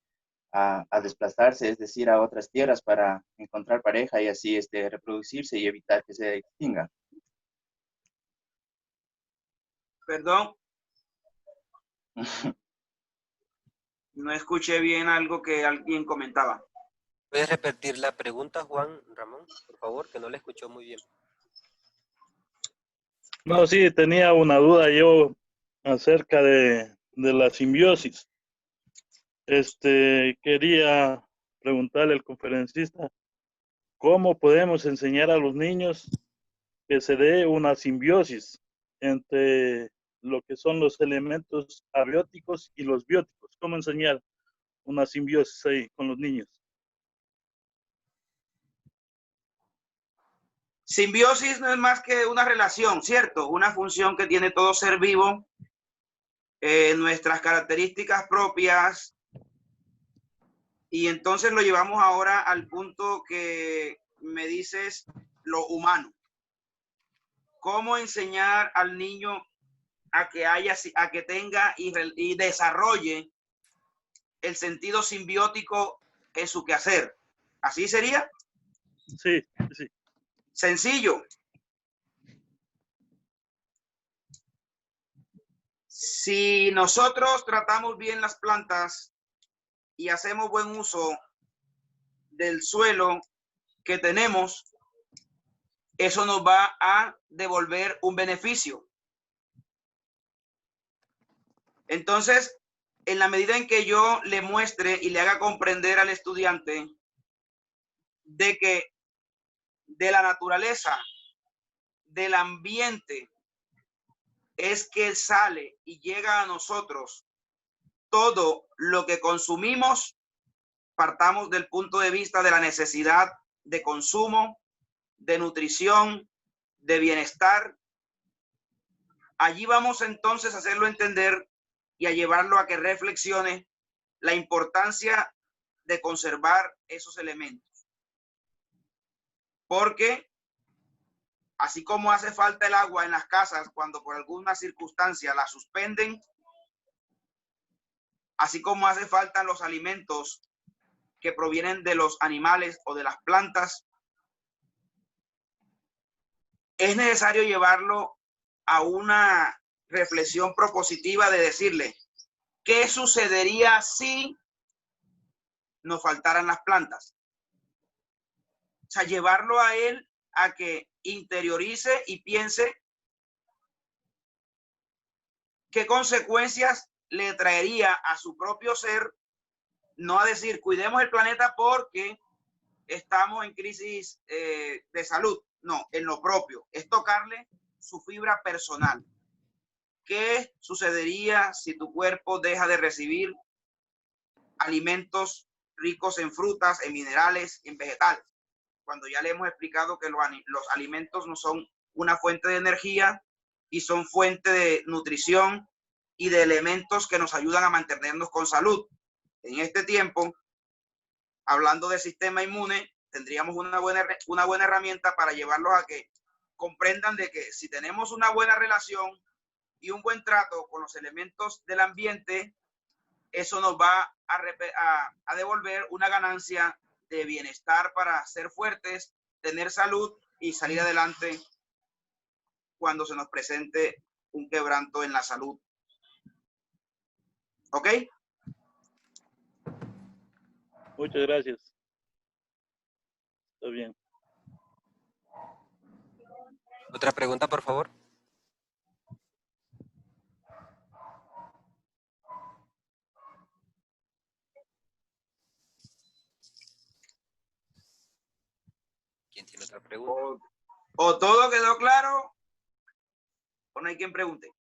a desplazarse, es decir, a otras tierras para encontrar pareja y así reproducirse y evitar que se extinga. Perdón. No escuché bien algo que alguien comentaba. ¿Puedes repetir la pregunta, Juan Ramón, por favor, que no le escuchó muy bien? No, sí, tenía una duda yo acerca de la simbiosis. Quería preguntarle al conferencista, ¿cómo podemos enseñar a los niños que se dé una simbiosis entre lo que son los elementos abióticos y los bióticos? ¿Cómo enseñar una simbiosis ahí con los niños? Simbiosis no es más que una relación, ¿cierto? Una función que tiene todo ser vivo, nuestras características propias, y entonces lo llevamos ahora al punto que me dices, lo humano. cómo enseñar al niño a que tenga y desarrolle el sentido simbiótico en su quehacer. ¿Así sería? Sí, sí. Sencillo. Si nosotros tratamos bien las plantas y hacemos buen uso del suelo que tenemos, eso nos va a devolver un beneficio. Entonces, en la medida en que yo le muestre y le haga comprender al estudiante de que de la naturaleza, del ambiente, es que sale y llega a nosotros todo lo que consumimos, partamos del punto de vista de la necesidad de consumo, de nutrición, de bienestar. Allí vamos entonces a hacerlo entender y a llevarlo a que reflexione la importancia de conservar esos elementos. Porque así como hace falta el agua en las casas cuando por alguna circunstancia la suspenden, así como hace falta los alimentos que provienen de los animales o de las plantas, es necesario llevarlo a una reflexión propositiva de decirle, ¿qué sucedería si nos faltaran las plantas? O sea, llevarlo a él a que interiorice y piense qué consecuencias le traería a su propio ser, no a decir, cuidemos el planeta porque estamos en crisis de salud. No, en lo propio, es tocarle su fibra personal. ¿Qué sucedería si tu cuerpo deja de recibir alimentos ricos en frutas, en minerales, en vegetales? Cuando ya le hemos explicado que los alimentos no son una fuente de energía y son fuente de nutrición y de elementos que nos ayudan a mantenernos con salud. En este tiempo, hablando del sistema inmune, tendríamos una buena herramienta para llevarlos a que comprendan de que si tenemos una buena relación y un buen trato con los elementos del ambiente, eso nos va a devolver una ganancia de bienestar para ser fuertes, tener salud y salir adelante cuando se nos presente un quebranto en la salud. ¿Ok? Muchas gracias. Está bien. Otra pregunta, por favor. ¿Quién tiene otra pregunta? O todo quedó claro o no hay quien pregunte.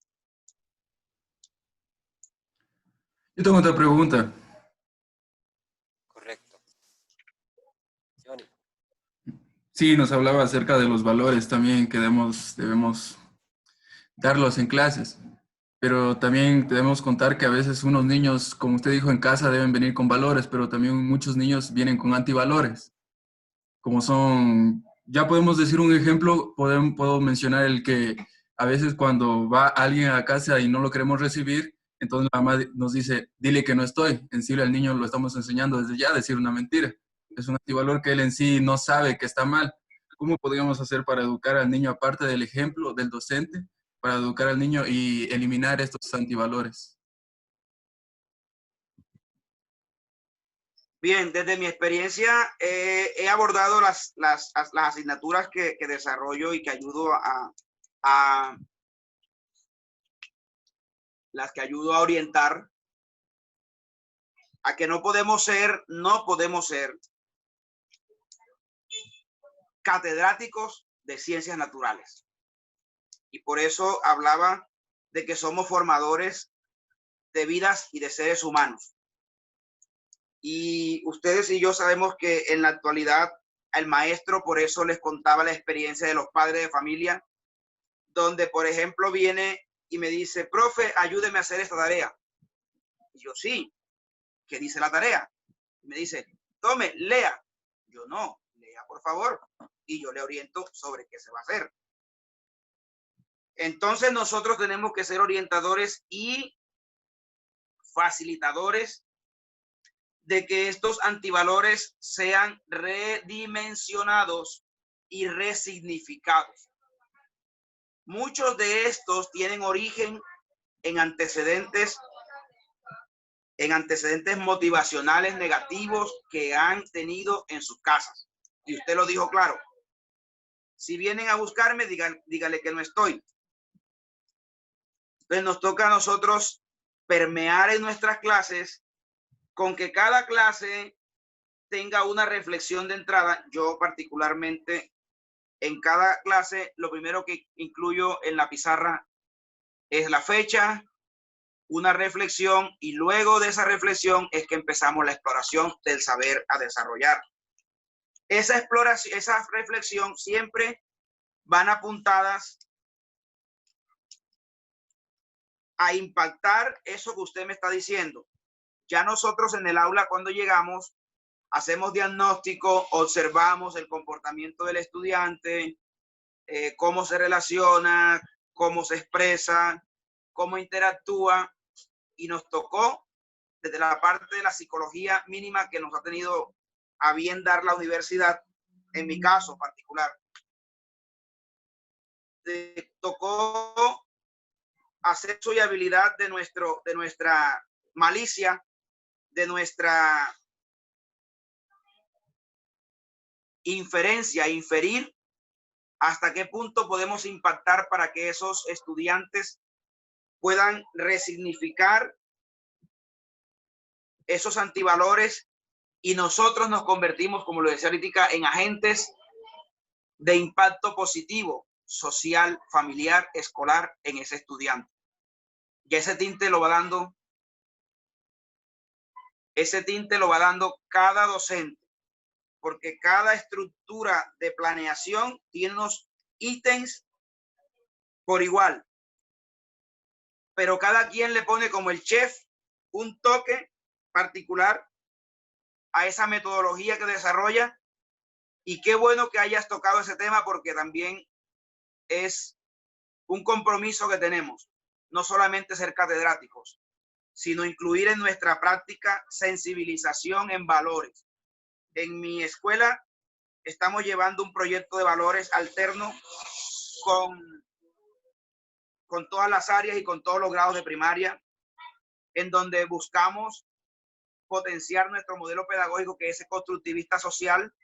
Yo tengo otra pregunta. Correcto. Johnny. Sí, nos hablaba acerca de los valores también que debemos darlos en clases, pero también debemos contar que a veces unos niños, como usted dijo, en casa deben venir con valores, pero también muchos niños vienen con antivalores, como son, ya podemos decir un ejemplo, puedo mencionar el que a veces cuando va alguien a casa y no lo queremos recibir, entonces la mamá nos dice, dile que no estoy. En sí, al niño lo estamos enseñando desde ya a decir una mentira. Es un antivalor que él en sí no sabe que está mal. ¿Cómo podríamos hacer para educar al niño, aparte del ejemplo del docente, para educar al niño y eliminar estos antivalores? Bien, desde mi experiencia he abordado las asignaturas que desarrollo y que ayudo las que ayudo a orientar a que no podemos ser catedráticos de ciencias naturales. Y por eso hablaba de que somos formadores de vidas y de seres humanos. Y ustedes y yo sabemos que en la actualidad el maestro, por eso les contaba la experiencia de los padres de familia, donde por ejemplo viene y me dice, profe, ayúdeme a hacer esta tarea. Y yo, sí, ¿qué dice la tarea? Y me dice, tome, lea. Yo, no, lea por favor. Y yo le oriento sobre qué se va a hacer. Entonces nosotros tenemos que ser orientadores y facilitadores de que estos antivalores sean redimensionados y resignificados. Muchos de estos tienen origen en antecedentes motivacionales negativos que han tenido en sus casas. Y usted lo dijo claro. Si vienen a buscarme, dígale que no estoy. Entonces nos toca a nosotros permear en nuestras clases con que cada clase tenga una reflexión de entrada. Yo particularmente en cada clase lo primero que incluyo en la pizarra es la fecha, una reflexión, y luego de esa reflexión es que empezamos la exploración del saber a desarrollar. Esa exploración, esa reflexión siempre van apuntadas a impactar eso que usted me está diciendo. Ya nosotros en el aula, cuando llegamos, hacemos diagnóstico, observamos el comportamiento del estudiante, cómo se relaciona, cómo se expresa, cómo interactúa, y nos tocó desde la parte de la psicología mínima que nos ha tenido a bien dar la universidad, en mi caso particular. Tocó hacer su habilidad de nuestra malicia, de nuestra inferencia, inferir hasta qué punto podemos impactar para que esos estudiantes puedan resignificar esos antivalores, y nosotros nos convertimos, como lo decía ahorita, en agentes de impacto positivo, social, familiar, escolar en ese estudiante. Y ese tinte lo va dando cada docente, porque cada estructura de planeación tiene unos ítems por igual, pero cada quien le pone como el chef un toque particular a esa metodología que desarrolla. Y qué bueno que hayas tocado ese tema, porque también es un compromiso que tenemos, no solamente ser catedráticos, sino incluir en nuestra práctica sensibilización en valores. En mi escuela estamos llevando un proyecto de valores alterno con todas las áreas y con todos los grados de primaria, en donde buscamos potenciar nuestro modelo pedagógico, que es constructivista social,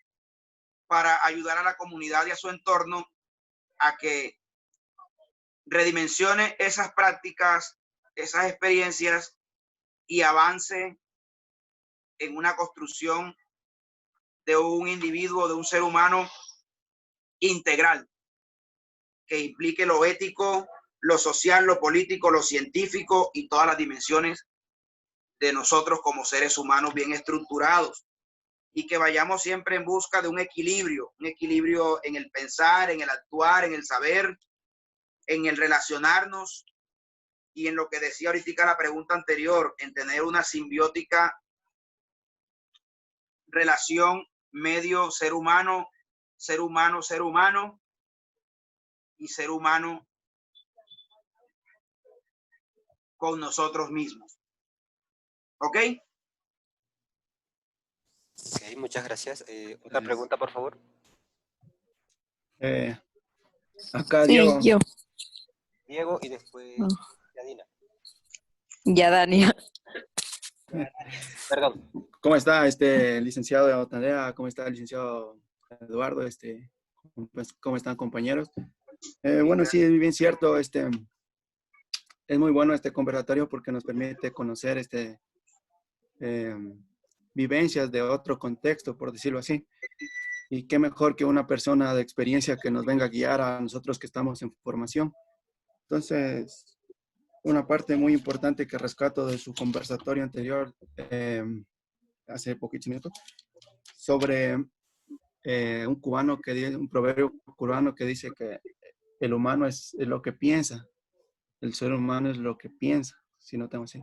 para ayudar a la comunidad y a su entorno a que redimensione esas prácticas, esas experiencias, y avance en una construcción de un individuo, de un ser humano integral, que implique lo ético, lo social, lo político, lo científico y todas las dimensiones de nosotros como seres humanos bien estructurados, y que vayamos siempre en busca de un equilibrio en el pensar, en el actuar, en el saber, en el relacionarnos, y en lo que decía ahorita la pregunta anterior, en tener una simbiótica relación medio ser humano, ser humano, ser humano, y ser humano con nosotros mismos. ¿Ok? Ok, muchas gracias. Otra pregunta, por favor. Acá Sí, Diego. yo. Diego y después Yadina. Ya, Dani. Perdón. ¿Cómo está licenciado Tadea? ¿Cómo está el licenciado Eduardo? Pues, ¿cómo están, compañeros? Bueno, sí, es bien cierto. Es muy bueno este conversatorio porque nos permite conocer vivencias de otro contexto, por decirlo así. Y qué mejor que una persona de experiencia que nos venga a guiar a nosotros que estamos en formación. Entonces, una parte muy importante que rescato de su conversatorio anterior, hace poquitos minutos, sobre un proverbio cubano que dice que el humano es lo que piensa, el ser humano es lo que piensa, si no tengo así.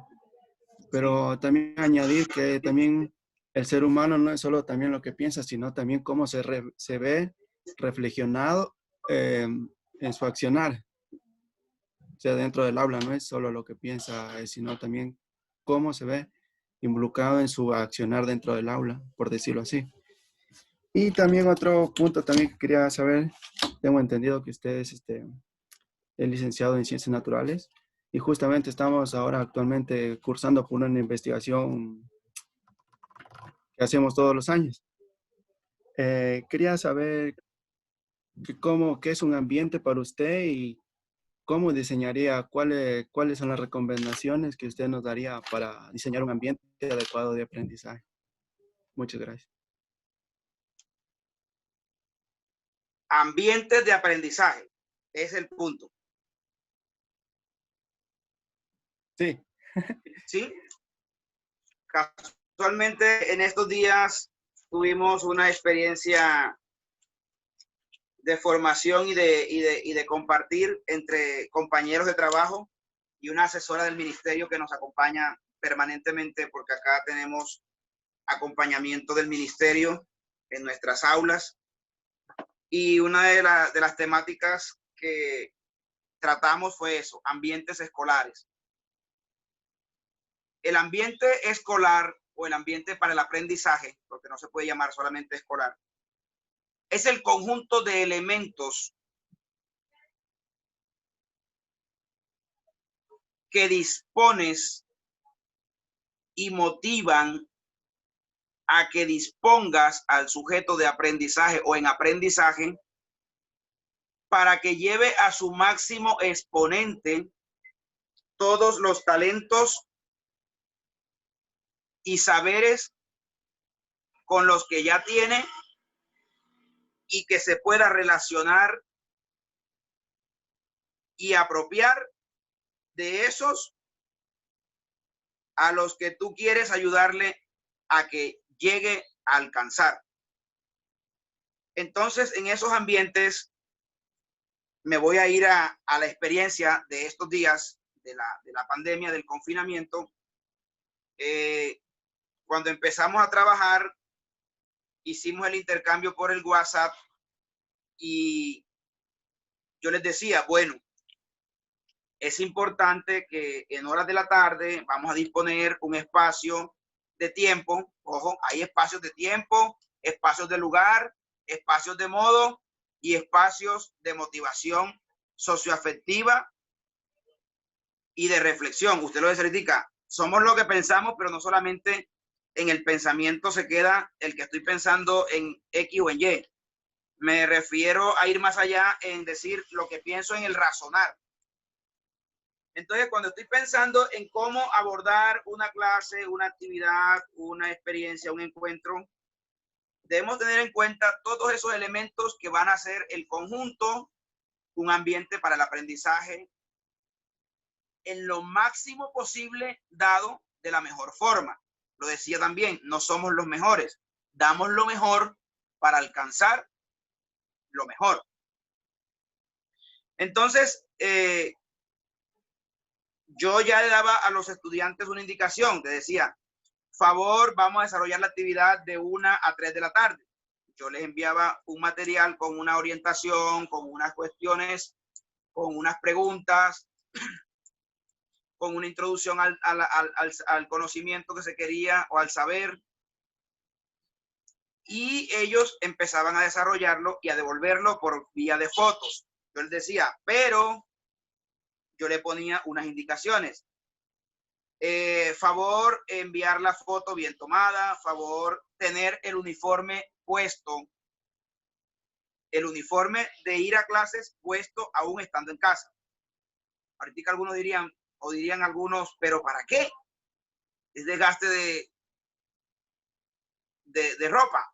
Pero también añadir que también el ser humano no es solo también lo que piensa, sino también cómo se ve reflexionado en su accionar. sea, dentro del aula no es solo lo que piensa, sino también cómo se ve involucrado en su accionar dentro del aula, por decirlo así. Y también otro punto también que quería saber, tengo entendido que usted es licenciado en Ciencias Naturales y justamente estamos ahora actualmente cursando por una investigación que hacemos todos los años. Quería saber qué es un ambiente para usted y cómo diseñaría, cuáles son las recomendaciones que usted nos daría para diseñar un ambiente adecuado de aprendizaje. Muchas gracias. Ambientes de aprendizaje, es el punto. Sí. ¿Sí? Casualmente en estos días tuvimos una experiencia de formación y de compartir entre compañeros de trabajo y una asesora del ministerio que nos acompaña permanentemente, porque acá tenemos acompañamiento del ministerio en nuestras aulas. Y una de las temáticas que tratamos fue eso, ambientes escolares. El ambiente escolar o el ambiente para el aprendizaje, porque no se puede llamar solamente escolar, es el conjunto de elementos que dispones y motivan a que dispongas al sujeto de aprendizaje o en aprendizaje para que lleve a su máximo exponente todos los talentos y saberes con los que ya tiene y que se pueda relacionar y apropiar de esos a los que tú quieres ayudarle a que llegue a alcanzar. Entonces, en esos ambientes, me voy a ir a la experiencia de estos días de la pandemia, del confinamiento. Cuando empezamos a trabajar, hicimos el intercambio por el WhatsApp y yo les decía, bueno, es importante que en horas de la tarde vamos a disponer un espacio de tiempo. Ojo, hay espacios de tiempo, espacios de lugar, espacios de modo y espacios de motivación socioafectiva y de reflexión. Usted lo descritica, somos lo que pensamos, pero no solamente en el pensamiento se queda el que estoy pensando en X o en Y. Me refiero a ir más allá en decir lo que pienso en el razonar. Entonces, cuando estoy pensando en cómo abordar una clase, una actividad, una experiencia, un encuentro, debemos tener en cuenta todos esos elementos que van a ser el conjunto, un ambiente para el aprendizaje, en lo máximo posible dado de la mejor forma. Lo decía también, no somos los mejores, damos lo mejor para alcanzar lo mejor. Entonces, yo ya le daba a los estudiantes una indicación, les decía, favor, vamos a desarrollar la actividad de 1 a 3 de la tarde. Yo les enviaba un material con una orientación, con unas cuestiones, con unas preguntas, con una introducción al conocimiento que se quería o al saber. Y ellos empezaban a desarrollarlo y a devolverlo por vía de fotos. Yo les decía, pero yo le ponía unas indicaciones. Favor, enviar la foto bien tomada, favor, tener el uniforme puesto, el uniforme de ir a clases puesto aún estando en casa. Ahorita algunos dirían, o dirían algunos, pero ¿para qué? Es desgaste de ropa,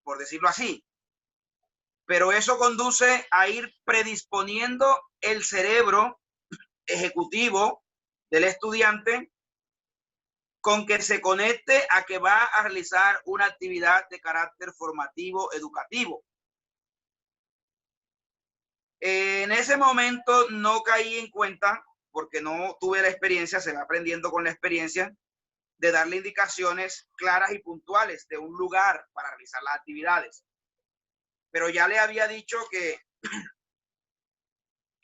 por decirlo así. Pero eso conduce a ir predisponiendo el cerebro ejecutivo del estudiante con que se conecte a que va a realizar una actividad de carácter formativo, educativo. En ese momento no caí en cuenta, porque no tuve la experiencia, se va aprendiendo con la experiencia, de darle indicaciones claras y puntuales de un lugar para realizar las actividades. Pero ya le había dicho que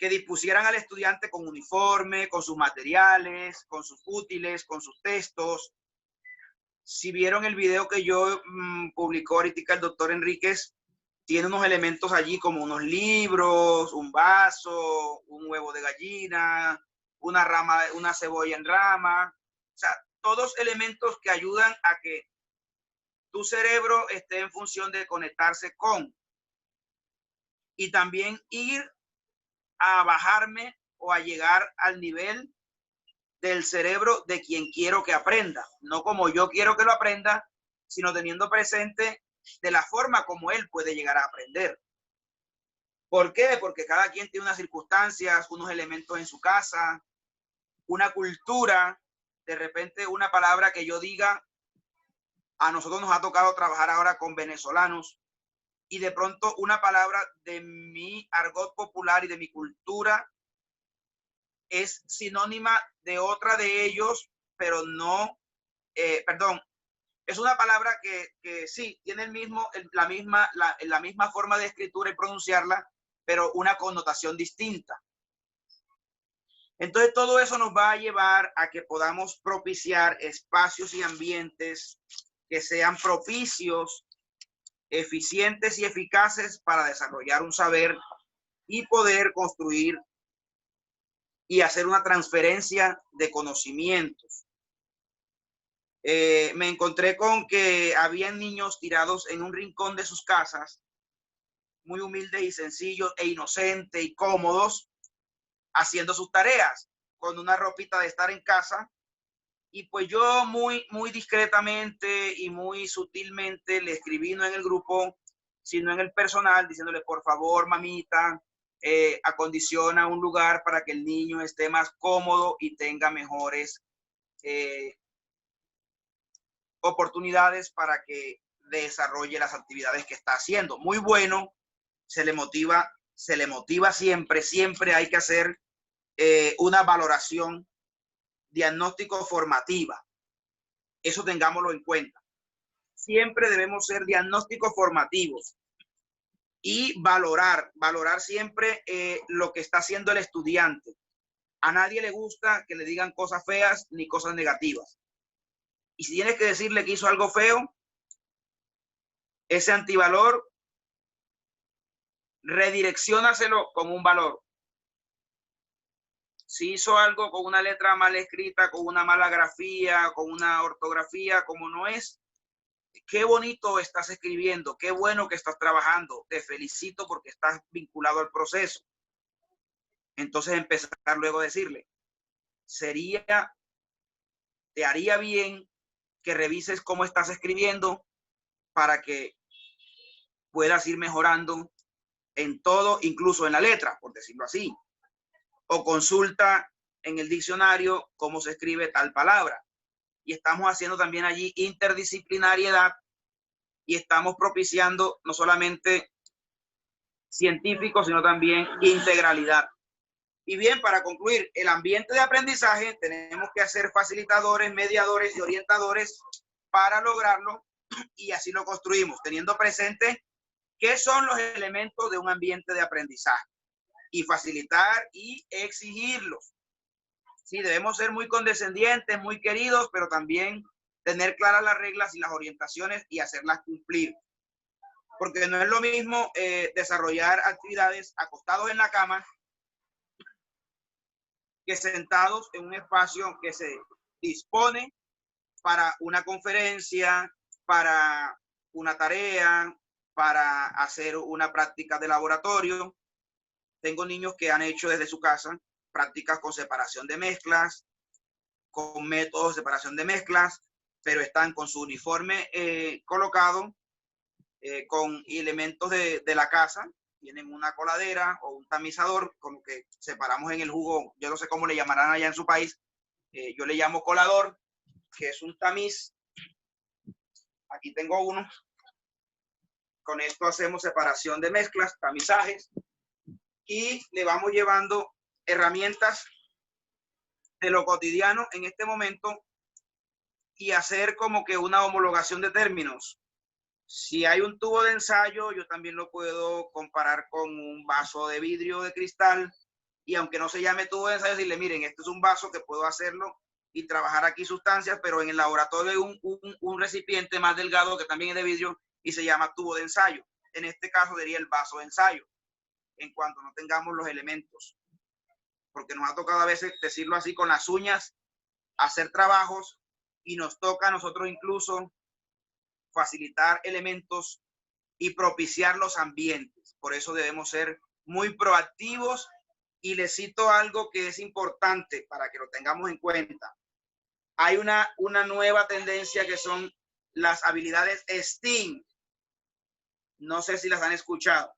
que dispusieran al estudiante con uniforme, con sus materiales, con sus útiles, con sus textos. Si vieron el video que yo publicó ahorita el doctor Enríquez, tiene unos elementos allí como unos libros, un vaso, un huevo de gallina, una rama, una cebolla en rama. O sea, todos elementos que ayudan a que tu cerebro esté en función de conectarse con. Y también ir a bajarme o a llegar al nivel del cerebro de quien quiero que aprenda. No como yo quiero que lo aprenda, sino teniendo presente de la forma como él puede llegar a aprender. ¿Por qué? Porque cada quien tiene unas circunstancias, unos elementos en su casa, una cultura. De repente una palabra que yo diga, a nosotros nos ha tocado trabajar ahora con venezolanos, y de pronto una palabra de mi argot popular y de mi cultura es sinónima de otra de ellos, pero no, perdón, es una palabra que sí, tiene la misma forma de escritura y pronunciarla, pero una connotación distinta. Entonces todo eso nos va a llevar a que podamos propiciar espacios y ambientes que sean propicios, eficientes y eficaces para desarrollar un saber y poder construir y hacer una transferencia de conocimientos. Me encontré con que había niños tirados en un rincón de sus casas, muy humildes y sencillos e inocentes y cómodos, haciendo sus tareas con una ropita de estar en casa. Y pues yo muy discretamente y muy sutilmente le escribí, no en el grupo, sino en el personal, diciéndole, por favor, mamita, acondiciona un lugar para que el niño esté más cómodo y tenga mejores oportunidades para que desarrolle las actividades que está haciendo. Muy bueno, se le motiva siempre hay que hacer una valoración diagnóstico formativa. Eso tengámoslo en cuenta. Siempre debemos ser diagnósticos formativos y valorar siempre lo que está haciendo el estudiante. A nadie le gusta que le digan cosas feas ni cosas negativas. Y si tienes que decirle que hizo algo feo, ese antivalor, redirecciónaselo como un valor. Si hizo algo con una letra mal escrita, con una mala grafía, con una ortografía como no es, qué bonito estás escribiendo, qué bueno que estás trabajando, te felicito porque estás vinculado al proceso. Entonces empezar luego a decirle, te haría bien que revises cómo estás escribiendo para que puedas ir mejorando en todo, incluso en la letra, por decirlo así. O consulta en el diccionario cómo se escribe tal palabra. Y estamos haciendo también allí interdisciplinariedad y estamos propiciando no solamente científicos, sino también integralidad. Y bien, para concluir, el ambiente de aprendizaje tenemos que ser facilitadores, mediadores y orientadores para lograrlo, y así lo construimos, teniendo presente qué son los elementos de un ambiente de aprendizaje y facilitar y exigirlos. Sí, debemos ser muy condescendientes, muy queridos, pero también tener claras las reglas y las orientaciones y hacerlas cumplir. Porque no es lo mismo desarrollar actividades acostados en la cama que sentados en un espacio que se dispone para una conferencia, para una tarea, para hacer una práctica de laboratorio. Tengo niños que han hecho desde su casa prácticas con separación de mezclas, con métodos de separación de mezclas, pero están con su uniforme colocado, con elementos de la casa. Tienen una coladera o un tamizador, como que separamos en el jugo, yo no sé cómo le llamarán allá en su país, yo le llamo colador, que es un tamiz. Aquí tengo uno. Con esto hacemos separación de mezclas, tamizajes, y le vamos llevando herramientas de lo cotidiano en este momento y hacer como que una homologación de términos. Si hay un tubo de ensayo, yo también lo puedo comparar con un vaso de vidrio de cristal y aunque no se llame tubo de ensayo, decirle, miren, esto es un vaso que puedo hacerlo y trabajar aquí sustancias, pero en el laboratorio hay un recipiente más delgado que también es de vidrio y se llama tubo de ensayo. En este caso sería el vaso de ensayo, en cuanto no tengamos los elementos. Porque nos ha tocado a veces, decirlo así, con las uñas, hacer trabajos y nos toca a nosotros incluso facilitar elementos y propiciar los ambientes. Por eso debemos ser muy proactivos y les cito algo que es importante para que lo tengamos en cuenta. Hay una nueva tendencia que son las habilidades STEAM. No sé si las han escuchado.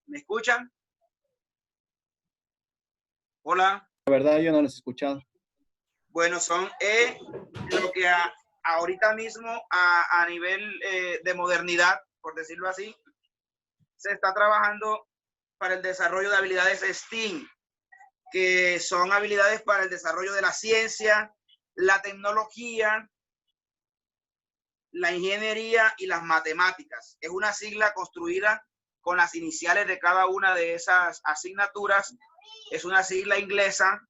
¿Me escuchan? Hola. La verdad, yo no los he escuchado. Bueno, son lo que ahorita mismo a nivel de modernidad, por decirlo así, se está trabajando para el desarrollo de habilidades STEAM, que son habilidades para el desarrollo de la ciencia, la tecnología, la ingeniería y las matemáticas. Es una sigla construida con las iniciales de cada una de esas asignaturas. Es una sigla inglesa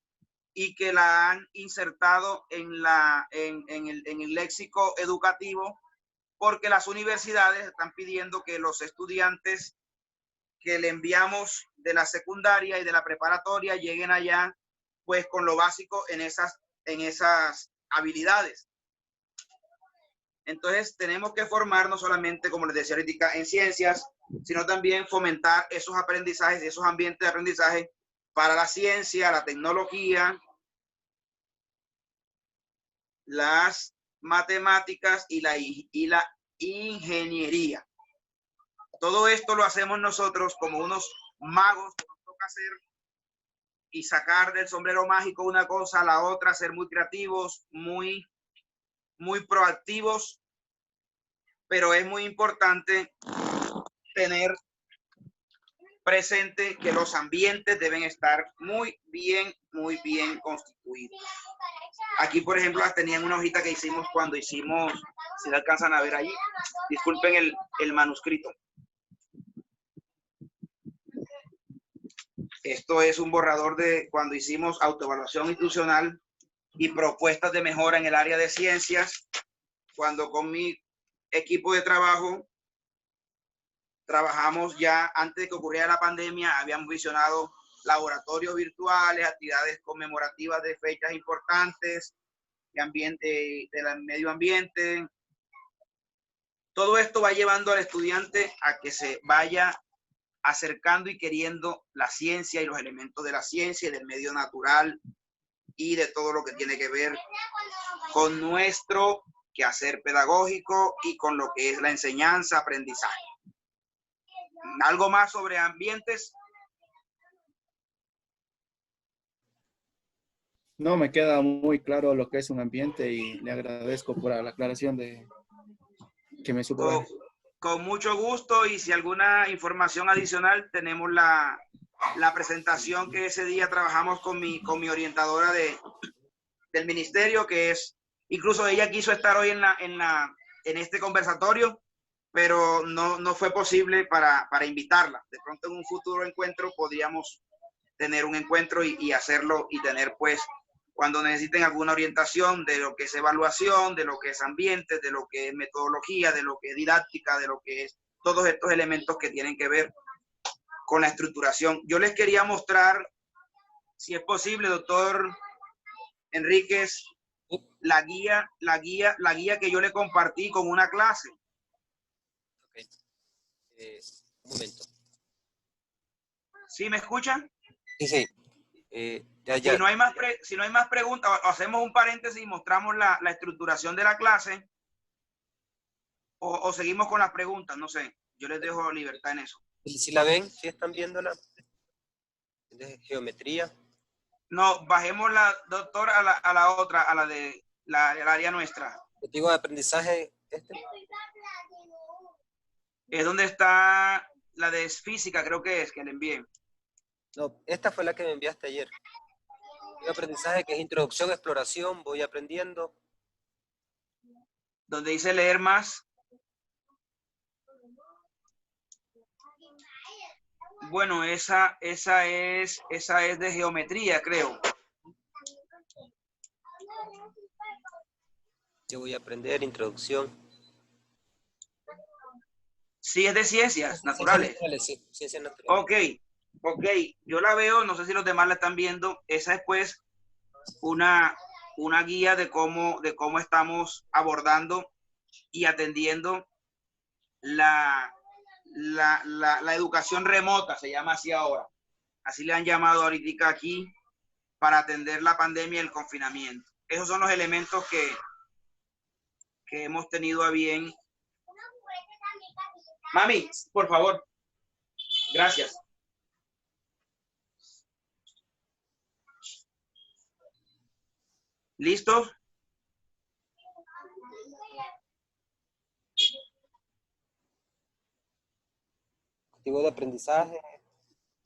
y que la han insertado en el léxico educativo, porque las universidades están pidiendo que los estudiantes que le enviamos de la secundaria y de la preparatoria lleguen allá pues con lo básico en esas habilidades. Entonces tenemos que formar no solamente, como les decía ahorita, en ciencias, sino también fomentar esos aprendizajes y esos ambientes de aprendizaje para la ciencia, la tecnología, las matemáticas y la ingeniería. Todo esto lo hacemos nosotros como unos magos que nos toca hacer y sacar del sombrero mágico una cosa a la otra, ser muy creativos, muy proactivos, pero es muy importante tener presente que los ambientes deben estar muy bien constituidos. Aquí, por ejemplo, tenían una hojita que hicimos cuando hicimos, si la alcanzan a ver allí, disculpen el manuscrito. Esto es un borrador de cuando hicimos autoevaluación institucional y propuestas de mejora en el área de ciencias, cuando con mi equipo de trabajo trabajamos ya antes de que ocurriera la pandemia, habíamos visionado laboratorios virtuales, actividades conmemorativas de fechas importantes, de ambiente, del medio ambiente. Todo esto va llevando al estudiante a que se vaya acercando y queriendo la ciencia y los elementos de la ciencia y del medio natural y de todo lo que tiene que ver con nuestro quehacer pedagógico y con lo que es la enseñanza, aprendizaje. ¿Algo más sobre ambientes? No, me queda muy claro lo que es un ambiente y le agradezco por la aclaración de que me supo. Con mucho gusto, y si alguna información adicional, tenemos la presentación que ese día trabajamos con mi orientadora del ministerio, que es, incluso ella quiso estar hoy en este conversatorio, pero no fue posible para invitarla. De pronto en un futuro encuentro podríamos tener un encuentro y hacerlo y tener pues cuando necesiten alguna orientación de lo que es evaluación, de lo que es ambiente, de lo que es metodología, de lo que es didáctica, de lo que es todos estos elementos que tienen que ver con la estructuración. Yo les quería mostrar, si es posible, doctor Enríquez, la guía que yo le compartí con una clase. Okay. Un momento. ¿Sí me escuchan? Sí. Ya. Si no hay más preguntas, hacemos un paréntesis y mostramos la estructuración de la clase o seguimos con las preguntas, no sé. Yo les dejo libertad en eso. Si la ven, si están viéndola. De geometría. No, bajemos la, doctor, a la otra, a la de el área nuestra. Objetivo de aprendizaje, Es donde está la de física, creo que es, que le envié. No, esta fue la que me enviaste ayer. El aprendizaje que es introducción, exploración, voy aprendiendo. Donde dice leer más. Bueno, esa es de geometría, creo. Yo voy a aprender introducción. Sí, es de ciencias naturales. Sí, ciencias naturales. Ok, yo la veo, no sé si los demás la están viendo. Esa es pues una guía de cómo estamos abordando y atendiendo la educación remota, se llama así ahora. Así le han llamado ahorita aquí para atender la pandemia y el confinamiento. Esos son los elementos que hemos tenido a bien. Mami, por favor. Gracias. ¿Listo? Objetivo de aprendizaje,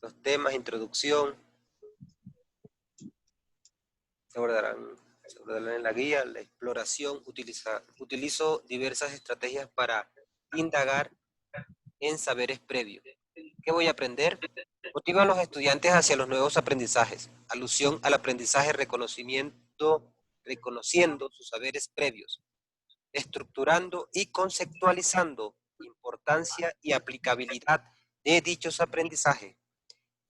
los temas, introducción. Se abordarán en la guía, la exploración. Utilizo diversas estrategias para indagar en saberes previos. ¿Qué voy a aprender? Motiva a los estudiantes hacia los nuevos aprendizajes. Alusión al aprendizaje, reconociendo sus saberes previos. Estructurando y conceptualizando importancia y aplicabilidad de dichos aprendizajes.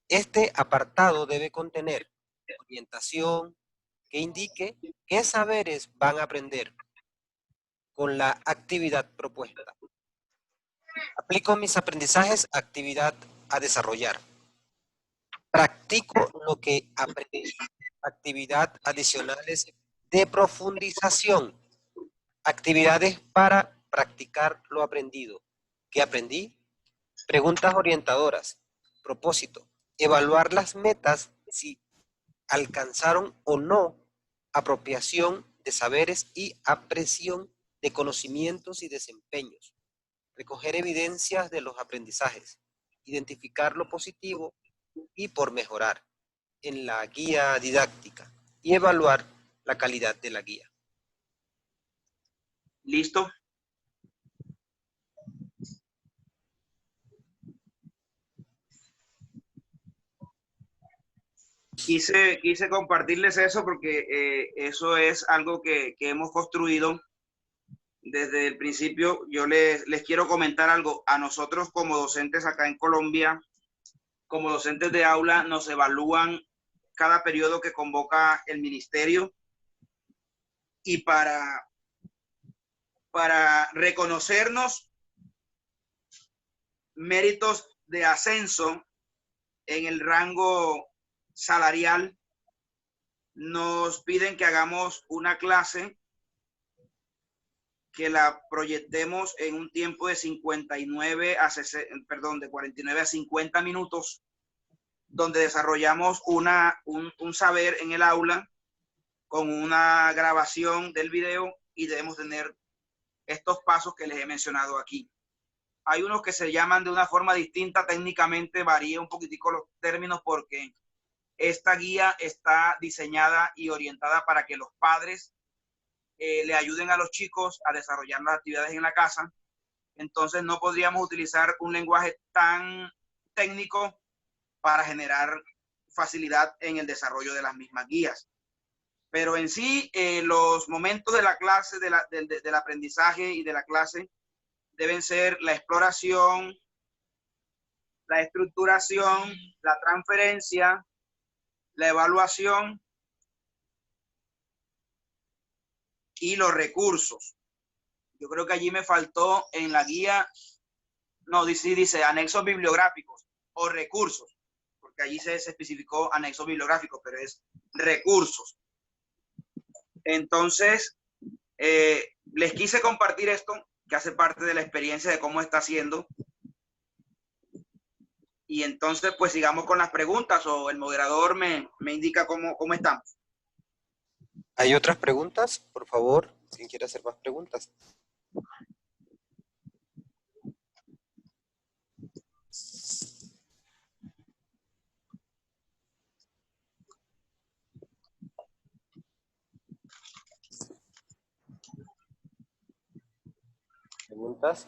Este apartado debe contener orientación que indique qué saberes van a aprender con la actividad propuesta. Aplico mis aprendizajes, actividad a desarrollar. Practico lo que aprendí, actividad adicionales de profundización. Actividades para practicar lo aprendido. ¿Qué aprendí? Preguntas orientadoras. Propósito. Evaluar las metas si alcanzaron o no apropiación de saberes y apreciación de conocimientos y desempeños. Recoger evidencias de los aprendizajes. Identificar lo positivo y por mejorar en la guía didáctica y evaluar la calidad de la guía. ¿Listo? Quise compartirles eso porque eso es algo que hemos construido desde el principio. Yo les quiero comentar algo. A nosotros como docentes acá en Colombia, como docentes de aula, nos evalúan cada periodo que convoca el ministerio, y para reconocernos méritos de ascenso en el rango salarial, nos piden que hagamos una clase que la proyectemos en un tiempo de 49 a 50 minutos, donde desarrollamos un saber en el aula con una grabación del video, y debemos tener estos pasos que les he mencionado aquí. Hay unos que se llaman de una forma distinta, técnicamente varía un poquitico los términos, porque esta guía está diseñada y orientada para que los padres le ayuden a los chicos a desarrollar las actividades en la casa. Entonces no podríamos utilizar un lenguaje tan técnico para generar facilidad en el desarrollo de las mismas guías. Pero en sí, los momentos de la clase, del aprendizaje y de la clase, deben ser la exploración, la estructuración, la transferencia, la evaluación y los recursos. Yo creo que allí me faltó en la guía, no, dice anexos bibliográficos o recursos, porque allí se especificó anexos bibliográficos, pero es recursos. Entonces, les quise compartir esto, que hace parte de la experiencia de cómo está haciendo. Y entonces, pues sigamos con las preguntas, o el moderador me indica cómo estamos. ¿Hay otras preguntas? Por favor, ¿quién quiere hacer más preguntas? ¿Preguntas?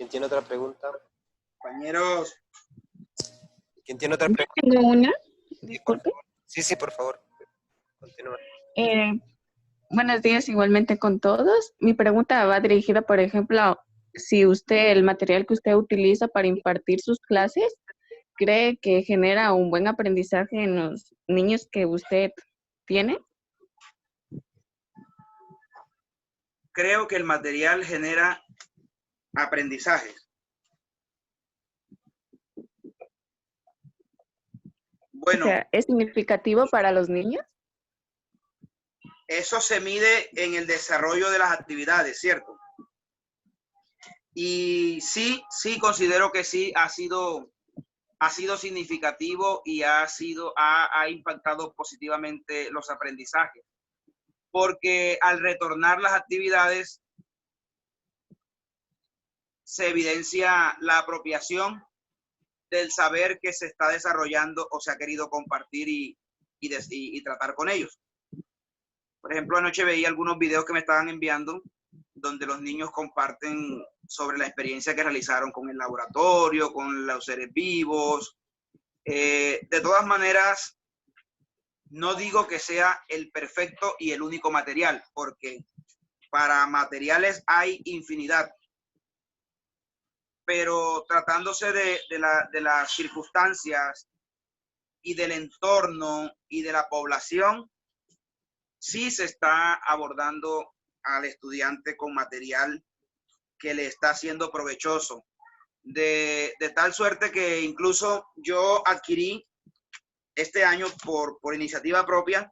¿Quién tiene otra pregunta? Compañeros, ¿Quién tiene otra pregunta? Tengo una, Sí, por disculpe. favor. Sí, por favor. Continúa. Buenos días igualmente con todos. Mi pregunta va dirigida, por ejemplo, si usted, el material que usted utiliza para impartir sus clases, cree que genera un buen aprendizaje en los niños que usted tiene. creo que el material genera aprendizaje. Bueno, O sea, ¿es significativo para los niños? eso se mide en el desarrollo de las actividades, ¿cierto? Y sí considero que sí ha sido significativo y ha impactado positivamente los aprendizajes. Porque al retornar las actividades se evidencia la apropiación del saber que se está desarrollando o se ha querido compartir y tratar con ellos. Por ejemplo, anoche veía algunos videos que me estaban enviando donde los niños comparten sobre la experiencia que realizaron con el laboratorio, con los seres vivos. De todas maneras, no digo que sea el perfecto y el único material, porque para materiales hay infinidad. Pero tratándose de las circunstancias y del entorno y de la población, sí se está abordando al estudiante con material que le está siendo provechoso. De tal suerte que incluso yo adquirí este año por iniciativa propia,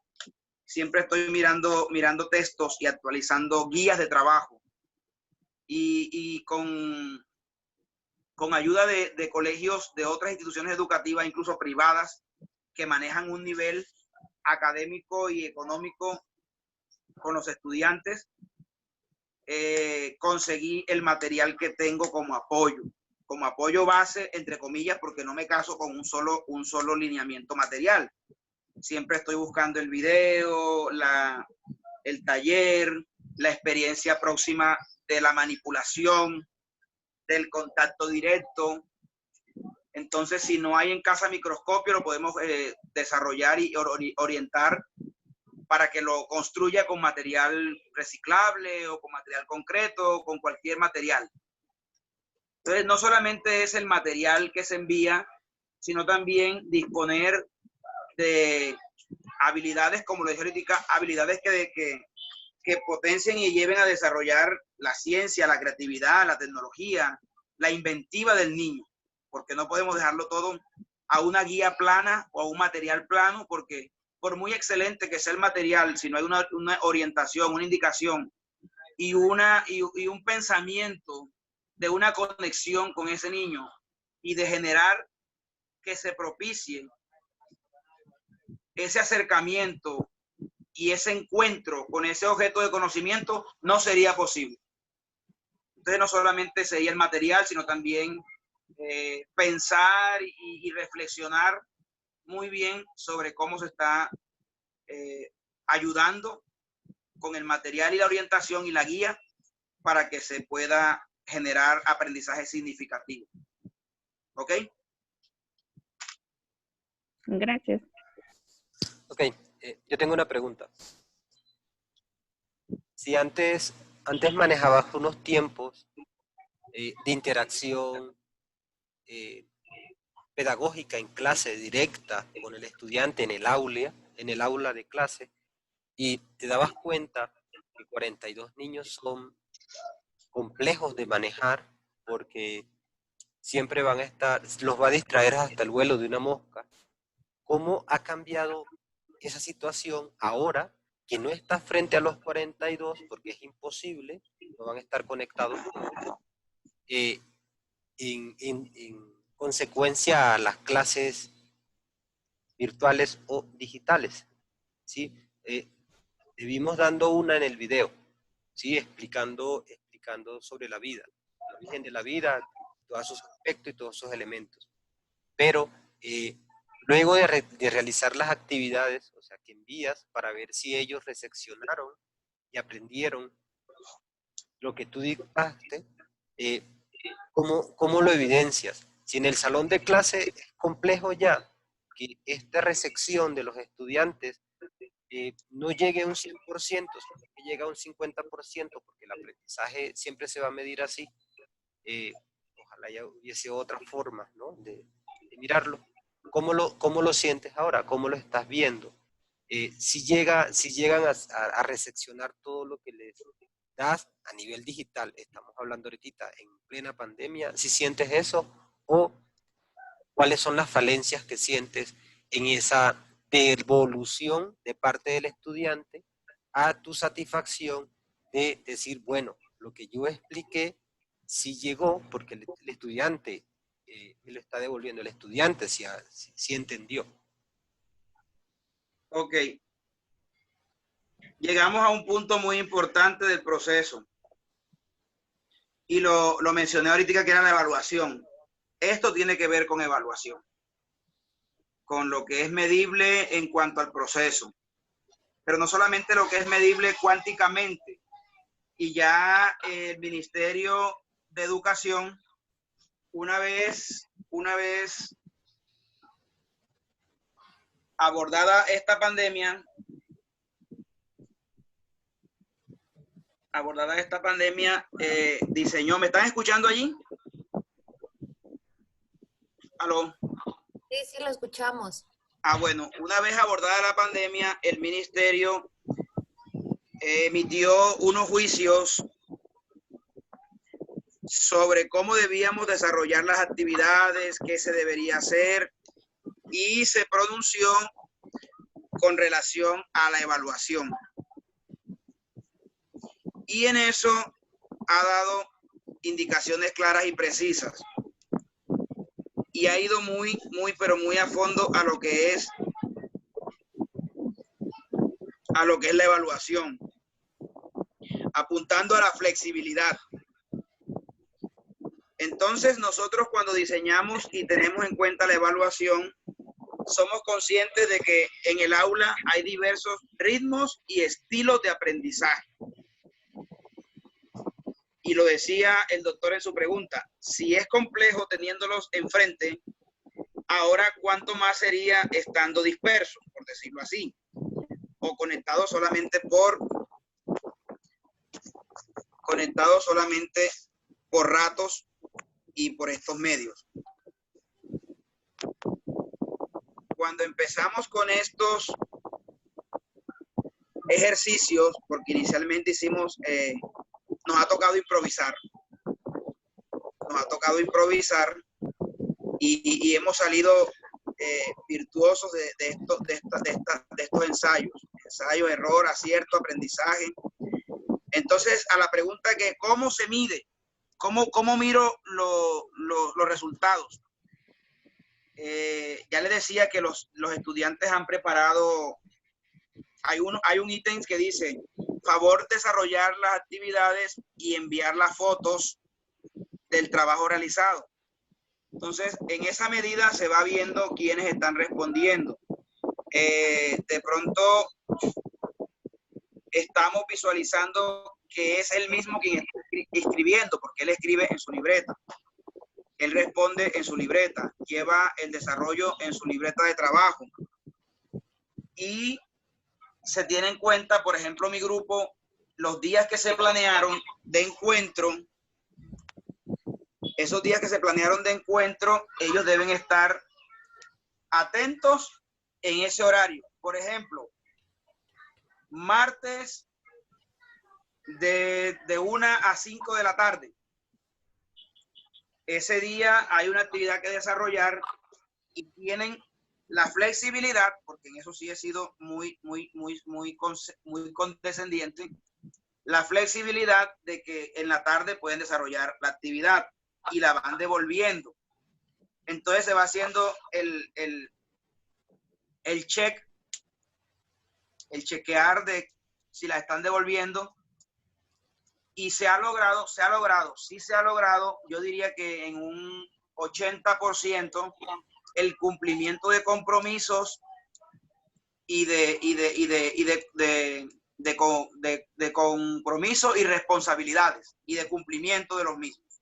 siempre estoy mirando textos y actualizando guías de trabajo. Y con ayuda de colegios de otras instituciones educativas, incluso privadas, que manejan un nivel académico y económico con los estudiantes, conseguí el material que tengo como apoyo base, entre comillas, porque no me caso con un solo lineamiento material. Siempre estoy buscando el video, el taller, la experiencia próxima de la manipulación, del contacto directo. Entonces, si no hay en casa microscopio, lo podemos desarrollar y orientar para que lo construya con material reciclable o con material concreto, o con cualquier material. Entonces, no solamente es el material que se envía, sino también disponer de habilidades, como lo dije ahorita, habilidades que potencien y lleven a desarrollar la ciencia, la creatividad, la tecnología, la inventiva del niño, porque no podemos dejarlo todo a una guía plana o a un material plano, porque por muy excelente que sea el material, si no hay una orientación, una indicación y un pensamiento de una conexión con ese niño y de generar que se propicie ese acercamiento y ese encuentro con ese objeto de conocimiento, no sería posible. Entonces, no solamente sería el material, sino también pensar y reflexionar muy bien sobre cómo se está ayudando con el material y la orientación y la guía para que se pueda generar aprendizaje significativo. ¿Ok? Gracias. Ok, yo tengo una pregunta. Si antes manejabas unos tiempos de interacción pedagógica en clase directa con el estudiante en el aula de clase, y te dabas cuenta que 42 niños son complejos de manejar porque siempre los va a distraer hasta el vuelo de una mosca. ¿Cómo ha cambiado esa situación ahora que no estás frente a los 42 porque es imposible, no van a estar conectados en consecuencia a las clases virtuales o digitales? ¿Sí? Te vimos dando una en el video, ¿sí? Explicando sobre la vida, el origen de la vida, todos sus aspectos y todos sus elementos. Pero luego de realizar las actividades, o sea, que envías para ver si ellos recepcionaron y aprendieron lo que tú dictaste, ¿cómo lo evidencias? Si en el salón de clase es complejo ya que esta recepción de los estudiantes no llegue a un 100%, sino que llegue a un 50%, porque el aprendizaje siempre se va a medir así. Ojalá ya hubiese otra forma, ¿no?, de mirarlo. ¿Cómo lo sientes ahora? ¿Cómo lo estás viendo? Si llegan a recepcionar todo lo que les das a nivel digital, estamos hablando ahorita en plena pandemia, si sientes eso, o cuáles son las falencias que sientes en esa devolución de parte del estudiante a tu satisfacción de decir, bueno, lo que yo expliqué sí llegó, porque el estudiante me lo está devolviendo, el estudiante sí entendió. Ok. Llegamos a un punto muy importante del proceso. Y lo mencioné ahorita, que era la evaluación. Esto tiene que ver con evaluación, con lo que es medible en cuanto al proceso. Pero no solamente lo que es medible cuánticamente. Y ya el Ministerio de Educación, una vez abordada esta pandemia, diseñó. ¿Me están escuchando allí? ¿Aló? Sí, lo escuchamos. Bueno, una vez abordada la pandemia, el ministerio emitió unos juicios sobre cómo debíamos desarrollar las actividades, qué se debería hacer, y se pronunció con relación a la evaluación. Y en eso ha dado indicaciones claras y precisas. Y ha ido pero muy a fondo a lo que es la evaluación, apuntando a la flexibilidad. Entonces, nosotros cuando diseñamos y tenemos en cuenta la evaluación, somos conscientes de que en el aula hay diversos ritmos y estilos de aprendizaje. Y lo decía el doctor en su pregunta, si es complejo teniéndolos enfrente, ahora cuánto más sería estando dispersos, por decirlo así, o conectados solamente por ratos y por estos medios. Cuando empezamos con estos ejercicios, porque inicialmente nos ha tocado improvisar y hemos salido virtuosos de estos ensayos, error, acierto, aprendizaje. Entonces, a la pregunta que ¿cómo se mide? ¿Cómo miro los resultados? Ya les decía que los estudiantes han preparado, hay un ítem que dice, favor desarrollar las actividades y enviar las fotos del trabajo realizado. Entonces, en esa medida se va viendo quiénes están respondiendo. De pronto, estamos visualizando que es él mismo quien está escribiendo, porque él escribe en su libreta. Él responde en su libreta, lleva el desarrollo en su libreta de trabajo. Y se tiene en cuenta, por ejemplo, mi grupo, los días que se planearon de encuentro. Esos días que se planearon de encuentro, ellos deben estar atentos en ese horario. Por ejemplo, martes de 1 a 5 de la tarde. Ese día hay una actividad que desarrollar y tienen la flexibilidad, porque en eso sí he sido muy condescendiente, la flexibilidad de que en la tarde pueden desarrollar la actividad y la van devolviendo. Entonces se va haciendo el chequear de si la están devolviendo. Y sí se ha logrado, yo diría que en un 80% el cumplimiento de compromisos y de compromiso y responsabilidades y de cumplimiento de los mismos.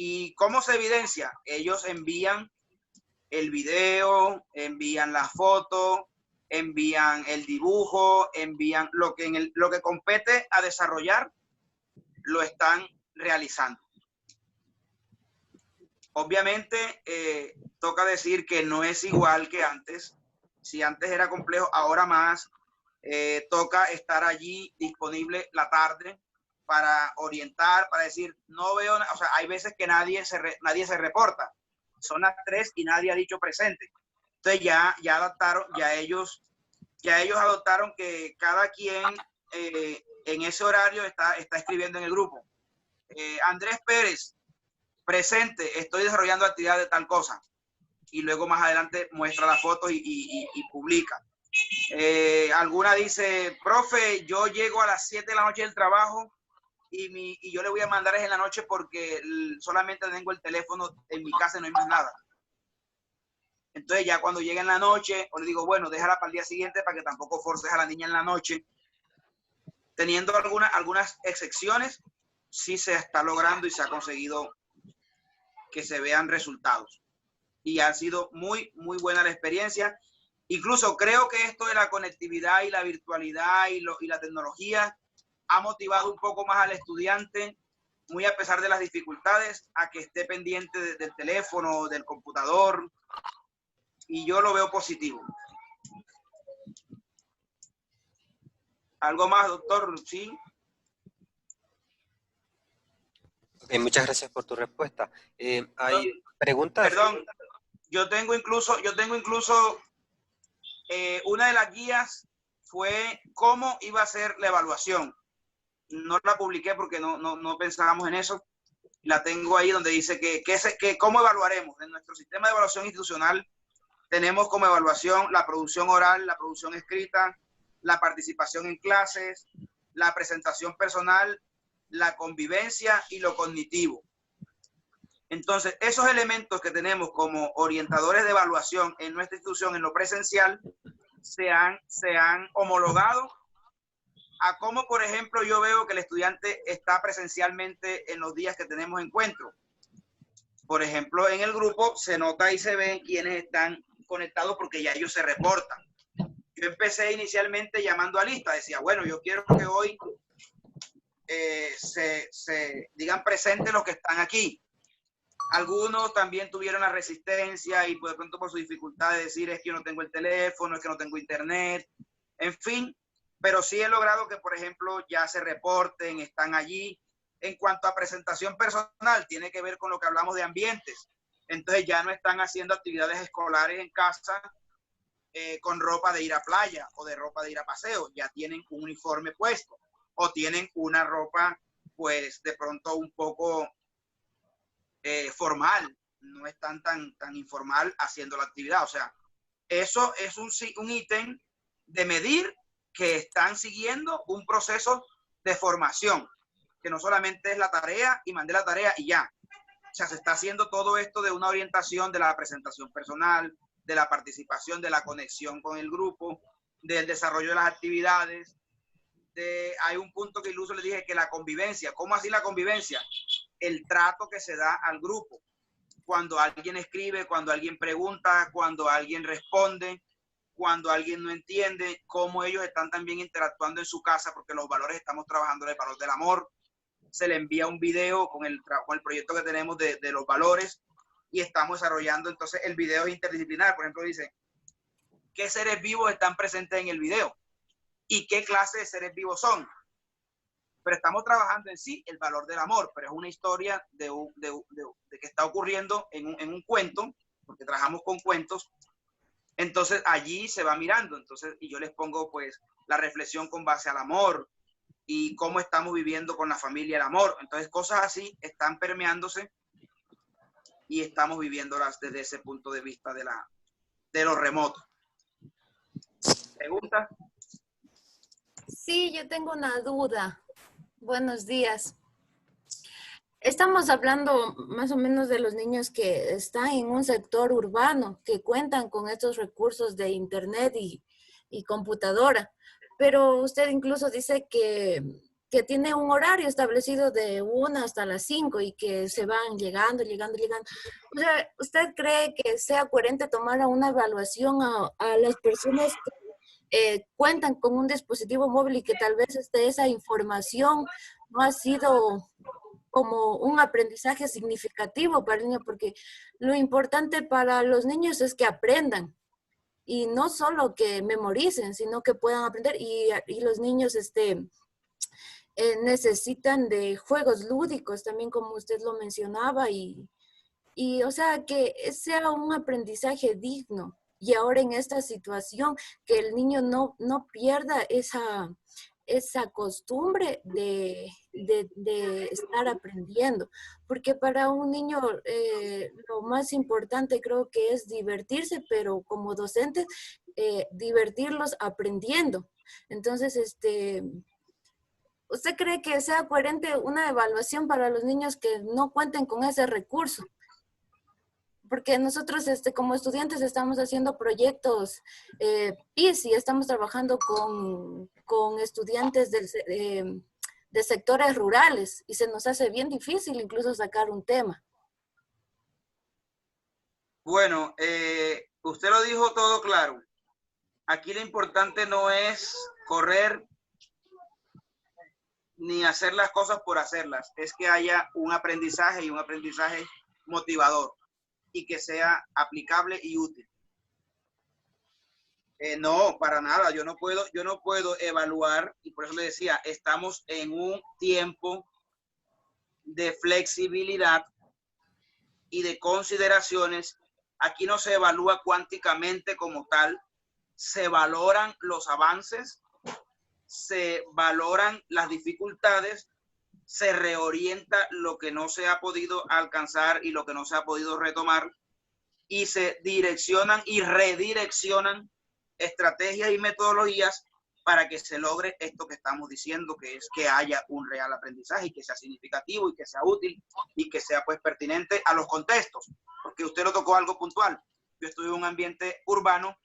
¿Y cómo se evidencia? Ellos envían el video, envían la foto, envían el dibujo, envían lo que compete a desarrollar, lo están realizando. Obviamente, toca decir que no es igual que antes. Si antes era complejo, ahora más. Toca estar allí disponible la tarde para orientar, para decir, no veo, o sea, hay veces que nadie se reporta. Son las 3 y nadie ha dicho presente. Entonces ya adaptaron, ya ellos adoptaron que cada quien en ese horario está escribiendo en el grupo. Andrés Pérez, presente, estoy desarrollando actividad de tal cosa. Y luego más adelante muestra las fotos y publica. Alguna dice, profe, yo llego a las 7 de la noche del trabajo y yo le voy a mandar en la noche porque solamente tengo el teléfono en mi casa y no hay más nada. Entonces ya cuando llega en la noche, o le digo, bueno, déjala para el día siguiente para que tampoco forces a la niña en la noche. Teniendo algunas excepciones, sí se está logrando y se ha conseguido que se vean resultados. Y ha sido muy, muy buena la experiencia. Incluso creo que esto de la conectividad y la virtualidad y la tecnología ha motivado un poco más al estudiante, muy a pesar de las dificultades, a que esté pendiente del teléfono, del computador, y yo lo veo positivo. ¿Algo más, doctor? Sí. Ok, muchas gracias por tu respuesta. ¿Hay preguntas? Perdón, yo tengo incluso una de las guías fue cómo iba a ser la evaluación. No la publiqué porque no pensábamos en eso. La tengo ahí donde dice que cómo evaluaremos. En nuestro sistema de evaluación institucional tenemos como evaluación la producción oral, la producción escrita, la participación en clases, la presentación personal, la convivencia y lo cognitivo. Entonces, esos elementos que tenemos como orientadores de evaluación en nuestra institución en lo presencial se han homologado a cómo, por ejemplo, yo veo que el estudiante está presencialmente en los días que tenemos encuentro. Por ejemplo, en el grupo se nota y se ven quiénes están conectados porque ya ellos se reportan. Yo empecé inicialmente llamando a lista, decía, bueno, yo quiero que hoy se digan presentes los que están aquí. Algunos también tuvieron la resistencia y de pronto por su dificultad de decir es que yo no tengo el teléfono, es que no tengo internet, en fin, pero sí he logrado que, por ejemplo, ya se reporten, están allí. En cuanto a presentación personal, tiene que ver con lo que hablamos de ambientes. Entonces ya no están haciendo actividades escolares en casa con ropa de ir a playa o de ropa de ir a paseo, ya tienen un uniforme puesto o tienen una ropa pues de pronto un poco formal, no están tan informal haciendo la actividad. O sea, eso es un ítem de medir que están siguiendo un proceso de formación, que no solamente es la tarea y mandé la tarea y ya. O sea, se está haciendo todo esto de una orientación de la presentación personal, de la participación, de la conexión con el grupo, del desarrollo de las actividades. Hay un punto que incluso le dije que la convivencia. ¿Cómo así la convivencia? El trato que se da al grupo. Cuando alguien escribe, cuando alguien pregunta, cuando alguien responde, cuando alguien no entiende, cómo ellos están también interactuando en su casa, porque los valores estamos trabajando el valor del amor. Se le envía un video con el proyecto que tenemos de los valores y estamos desarrollando. Entonces el video es interdisciplinar. Por ejemplo, dice, ¿qué seres vivos están presentes en el video? ¿Y qué clase de seres vivos son? Pero estamos trabajando en sí el valor del amor, pero es una historia de que está ocurriendo en un cuento, porque trabajamos con cuentos. Entonces allí se va mirando. Entonces, y yo les pongo pues la reflexión con base al amor y cómo estamos viviendo con la familia el amor. Entonces cosas así están permeándose y estamos viviéndolas desde ese punto de vista de lo remoto. ¿Pregunta? Sí, yo tengo una duda. Buenos días. Estamos hablando más o menos de los niños que están en un sector urbano, que cuentan con estos recursos de internet y computadora. Pero usted incluso dice que que tiene un horario establecido de 1 hasta las 5 y que se van llegando. O sea, ¿usted cree que sea coherente tomar una evaluación a las personas que cuentan con un dispositivo móvil y que tal vez esa información no ha sido como un aprendizaje significativo para el niño? Porque lo importante para los niños es que aprendan. Y no solo que memoricen, sino que puedan aprender. Y los niños necesitan de juegos lúdicos también, como usted lo mencionaba, y o sea, que sea un aprendizaje digno. Y ahora en esta situación, que el niño no pierda esa costumbre de estar aprendiendo. Porque para un niño lo más importante creo que es divertirse, pero como docentes, divertirlos aprendiendo. Entonces, ¿usted cree que sea coherente una evaluación para los niños que no cuenten con ese recurso? Porque nosotros como estudiantes estamos haciendo proyectos PIS y estamos trabajando con estudiantes de sectores rurales y se nos hace bien difícil incluso sacar un tema. Bueno, usted lo dijo todo claro. Aquí lo importante no es correr ni hacer las cosas por hacerlas, es que haya un aprendizaje y un aprendizaje motivador y que sea aplicable y útil. No, para nada, yo no puedo evaluar, y por eso le decía, estamos en un tiempo de flexibilidad y de consideraciones. Aquí no se evalúa cuánticamente como tal, se valoran los avances, se valoran las dificultades, se reorienta lo que no se ha podido alcanzar y lo que no se ha podido retomar, y se direccionan y redireccionan estrategias y metodologías para que se logre esto que estamos diciendo, que es que haya un real aprendizaje y que sea significativo y que sea útil y que sea pues pertinente a los contextos. Porque usted lo tocó algo puntual. Yo estuve en un ambiente urbano,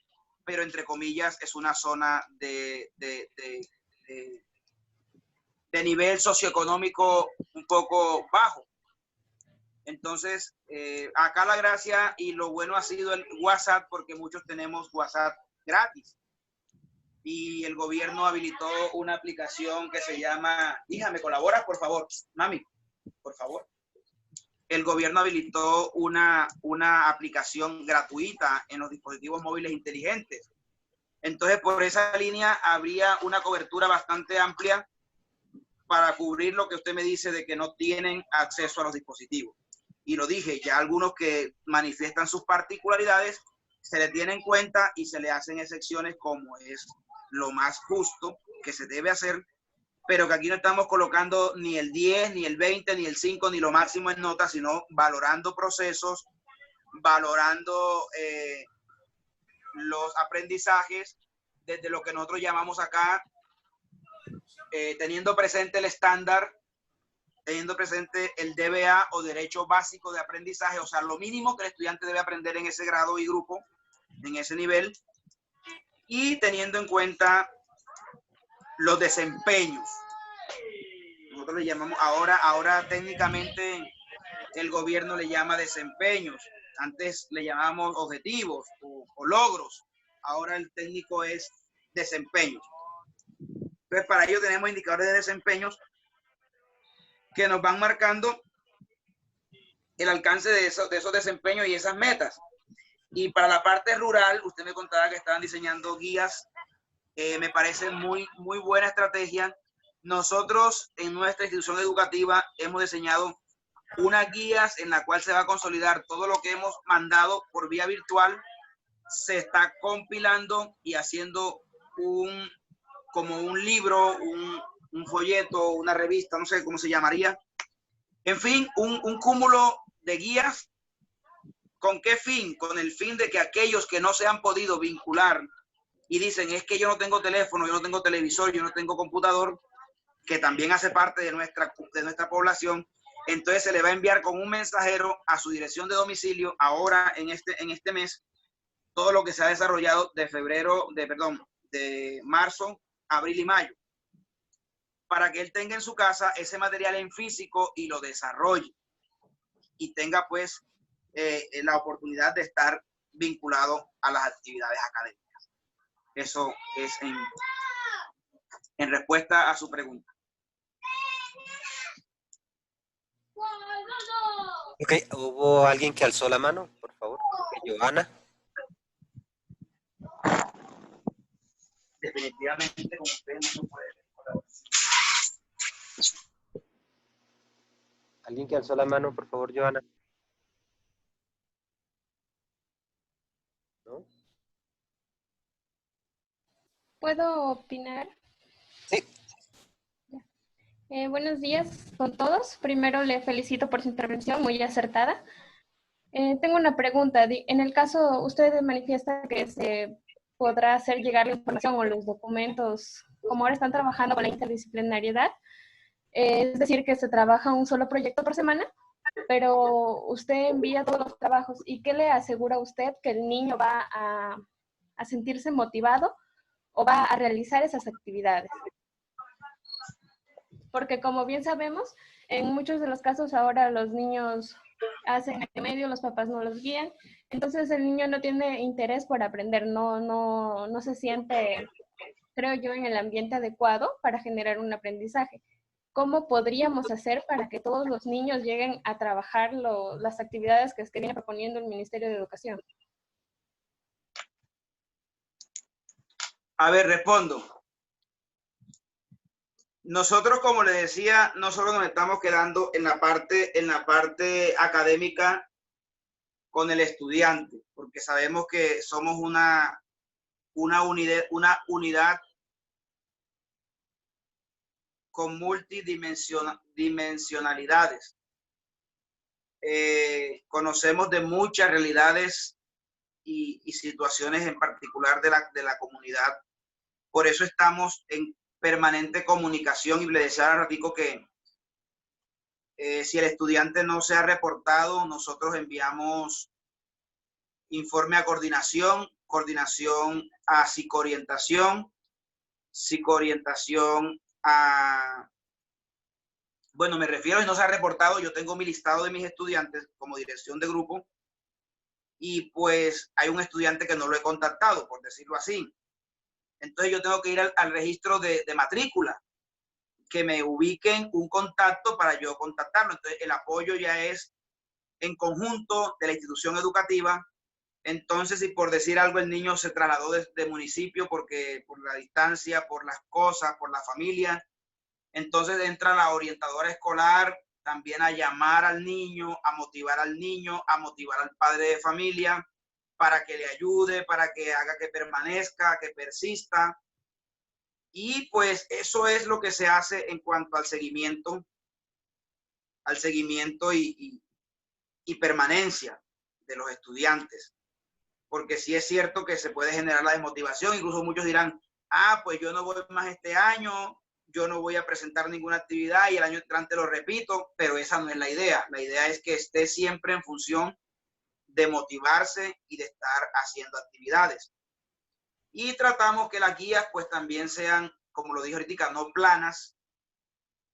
pero entre comillas es una zona de nivel socioeconómico un poco bajo. Entonces, acá la gracia y lo bueno ha sido el WhatsApp, porque muchos tenemos WhatsApp gratis. Y el gobierno habilitó una aplicación que se llama, hija, ¿me colaboras, por favor? Mami, por favor. El gobierno habilitó una aplicación gratuita en los dispositivos móviles inteligentes. Entonces, por esa línea habría una cobertura bastante amplia para cubrir lo que usted me dice de que no tienen acceso a los dispositivos. Y lo dije, ya algunos que manifiestan sus particularidades se le tienen en cuenta y se le hacen excepciones, como es lo más justo que se debe hacer, pero que aquí no estamos colocando ni el 10, ni el 20, ni el 5, ni lo máximo en notas, sino valorando procesos, valorando los aprendizajes desde lo que nosotros llamamos acá, teniendo presente el estándar, teniendo presente el DBA o Derecho Básico de Aprendizaje, o sea, lo mínimo que el estudiante debe aprender en ese grado y grupo, en ese nivel, y teniendo en cuenta los desempeños. Nosotros le llamamos, ahora técnicamente el gobierno le llama desempeños. Antes le llamamos objetivos o logros. Ahora el técnico es desempeños. Entonces, para ello tenemos indicadores de desempeños que nos van marcando el alcance de esos desempeños y esas metas. Y para la parte rural, usted me contaba que estaban diseñando guías. Me parece muy buena estrategia. Nosotros en nuestra institución educativa hemos diseñado unas guías en la cual se va a consolidar todo lo que hemos mandado por vía virtual. Se está compilando y haciendo como un libro, un folleto, una revista, no sé cómo se llamaría. En fin, un cúmulo de guías. ¿Con qué fin? Con el fin de que aquellos que no se han podido vincular y dicen, es que yo no tengo teléfono, yo no tengo televisor, yo no tengo computador, que también hace parte de nuestra población, entonces se le va a enviar con un mensajero a su dirección de domicilio, ahora en este mes, todo lo que se ha desarrollado de marzo, abril y mayo. para que él tenga en su casa ese material en físico y lo desarrolle y tenga pues la oportunidad de estar vinculado a las actividades académicas. Eso es en respuesta a su pregunta. Ok, ¿hubo alguien que alzó la mano? Por favor. Okay, Johanna. Definitivamente, como ustedes no se puede mejorar. ¿Alguien que alzó la mano, por favor, Johanna? ¿No? ¿Puedo opinar? Sí. Buenos días con todos. Primero le felicito por su intervención, muy acertada. Tengo una pregunta. En el caso, usted manifiesta que se podrá hacer llegar la información o los documentos, como ahora están trabajando con la interdisciplinariedad, es decir, que se trabaja un solo proyecto por semana, pero usted envía todos los trabajos. ¿Y qué le asegura a usted que el niño va a sentirse motivado o va a realizar esas actividades? Porque como bien sabemos, en muchos de los casos ahora los niños hacen este medio, los papás no los guían, entonces el niño no tiene interés por aprender, no se siente, creo yo, en el ambiente adecuado para generar un aprendizaje. ¿Cómo podríamos hacer para que todos los niños lleguen a trabajar las actividades que viene proponiendo el Ministerio de Educación? A ver, respondo. Nosotros, como les decía, no solo nos estamos quedando en la parte académica con el estudiante, porque sabemos que somos una unidad con multidimensionalidades. Conocemos de muchas realidades y situaciones en particular de la comunidad. Por eso estamos en permanente comunicación y le decía al ratico que si el estudiante no se ha reportado, nosotros enviamos informe a coordinación, coordinación a psicoorientación, psicoorientación a... Bueno, me refiero y no se ha reportado, yo tengo mi listado de mis estudiantes como dirección de grupo y pues hay un estudiante que no lo he contactado, por decirlo así. Entonces yo tengo que ir al registro de matrícula, que me ubiquen un contacto para yo contactarlo. Entonces el apoyo ya es en conjunto de la institución educativa. Entonces, si por decir algo el niño se trasladó de municipio porque por la distancia, por las cosas, por la familia, entonces entra la orientadora escolar también a llamar al niño, a motivar al padre de familia, para que le ayude, para que haga que permanezca, que persista. Y pues eso es lo que se hace en cuanto al seguimiento y permanencia de los estudiantes. Porque sí es cierto que se puede generar la desmotivación, incluso muchos dirán, pues yo no voy más este año, yo no voy a presentar ninguna actividad y el año entrante lo repito, pero esa no es la idea. La idea es que esté siempre en función de motivarse y de estar haciendo actividades. Y tratamos que las guías pues también sean, como lo dije ahorita, no planas,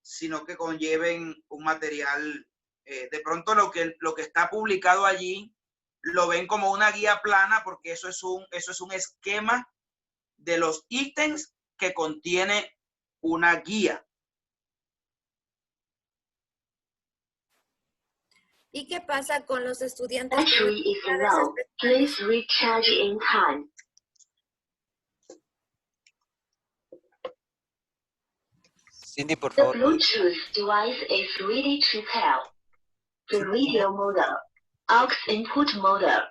sino que conlleven un material, de pronto lo que está publicado allí, lo ven como una guía plana porque eso es un esquema de los ítems que contiene una guía. ¿Y qué pasa con los estudiantes con necesidades especiales? Cindy, por favor. The Bluetooth device is ready to pair. The radio model, aux input model.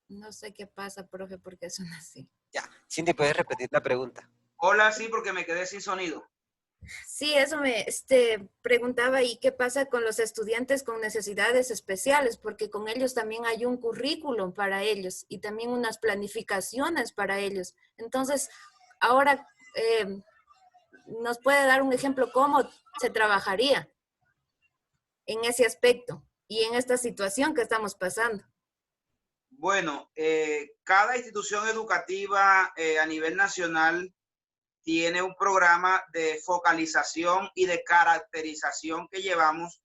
No sé qué pasa, profe, porque son así. Ya. Cindy, ¿puedes repetir la pregunta? Hola, sí, porque me quedé sin sonido. Sí, eso me preguntaba, ¿y qué pasa con los estudiantes con necesidades especiales? Porque con ellos también hay un currículum para ellos y también unas planificaciones para ellos. Entonces, ahora nos puede dar un ejemplo cómo se trabajaría en ese aspecto y en esta situación que estamos pasando. Bueno, cada institución educativa a nivel nacional tiene un programa de focalización y de caracterización que llevamos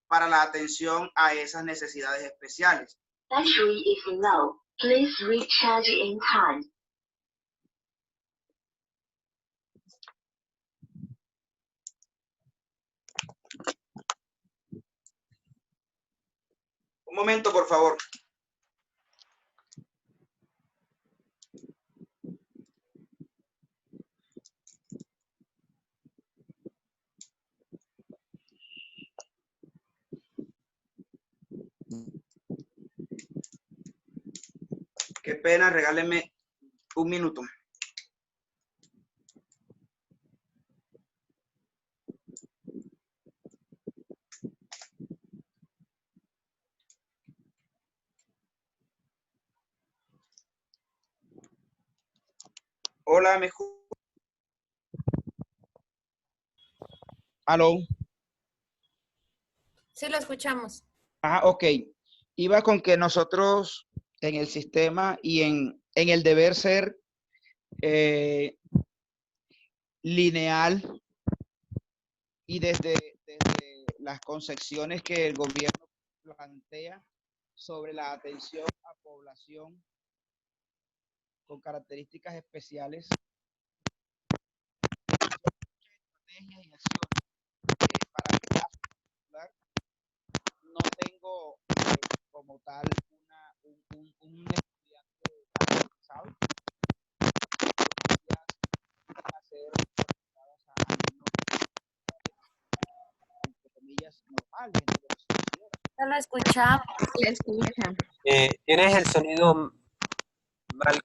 para la atención a esas necesidades especiales. Battery is low. Please recharge in time. Un momento, por favor. Qué pena, regálenme un minuto. Hola, ¿me escuchas? ¿Aló? Sí, lo escuchamos. Ok. Iba con que nosotros en el sistema y en el deber ser lineal y desde las concepciones que el gobierno plantea sobre la atención a población con características especiales, estrategias y acciones. Para mi caso particular, no tengo como tal un estudiante garantizado. A ser orientadas a alumnos, entre comillas, normales. No lo escuchamos. Le escucha. Tienes el sonido mal.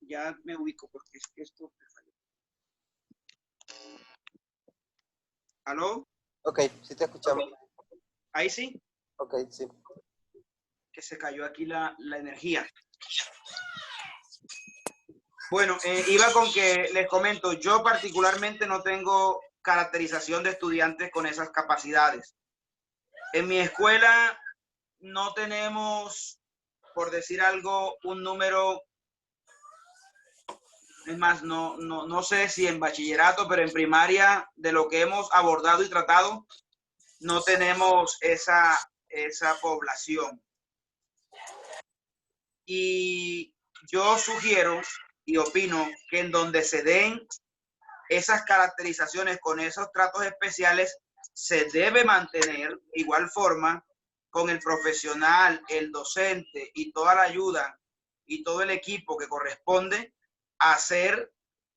Ya me ubico porque es que esto me falló. ¿Aló? Ok, sí te escuchamos. ¿Ahí sí? Ok, sí. Que se cayó aquí la energía. Bueno, iba con que les comento, yo particularmente no tengo caracterización de estudiantes con esas capacidades. En mi escuela no tenemos, por decir algo, un número, es más, no sé si en bachillerato, pero en primaria, de lo que hemos abordado y tratado, no tenemos esa población. Y yo sugiero y opino que en donde se den esas caracterizaciones con esos tratos especiales, se debe mantener igual forma con el profesional, el docente y toda la ayuda y todo el equipo que corresponde a hacer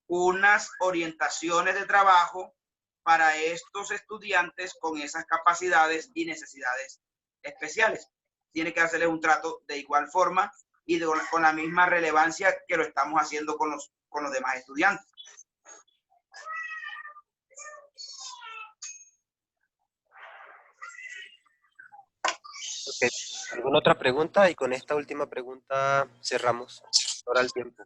unas orientaciones de trabajo para estos estudiantes con esas capacidades y necesidades especiales. Tiene que hacerles un trato de igual forma y con la misma relevancia que lo estamos haciendo con los demás estudiantes. Okay. ¿Alguna otra pregunta? Y con esta última pregunta cerramos. Ahora el tiempo.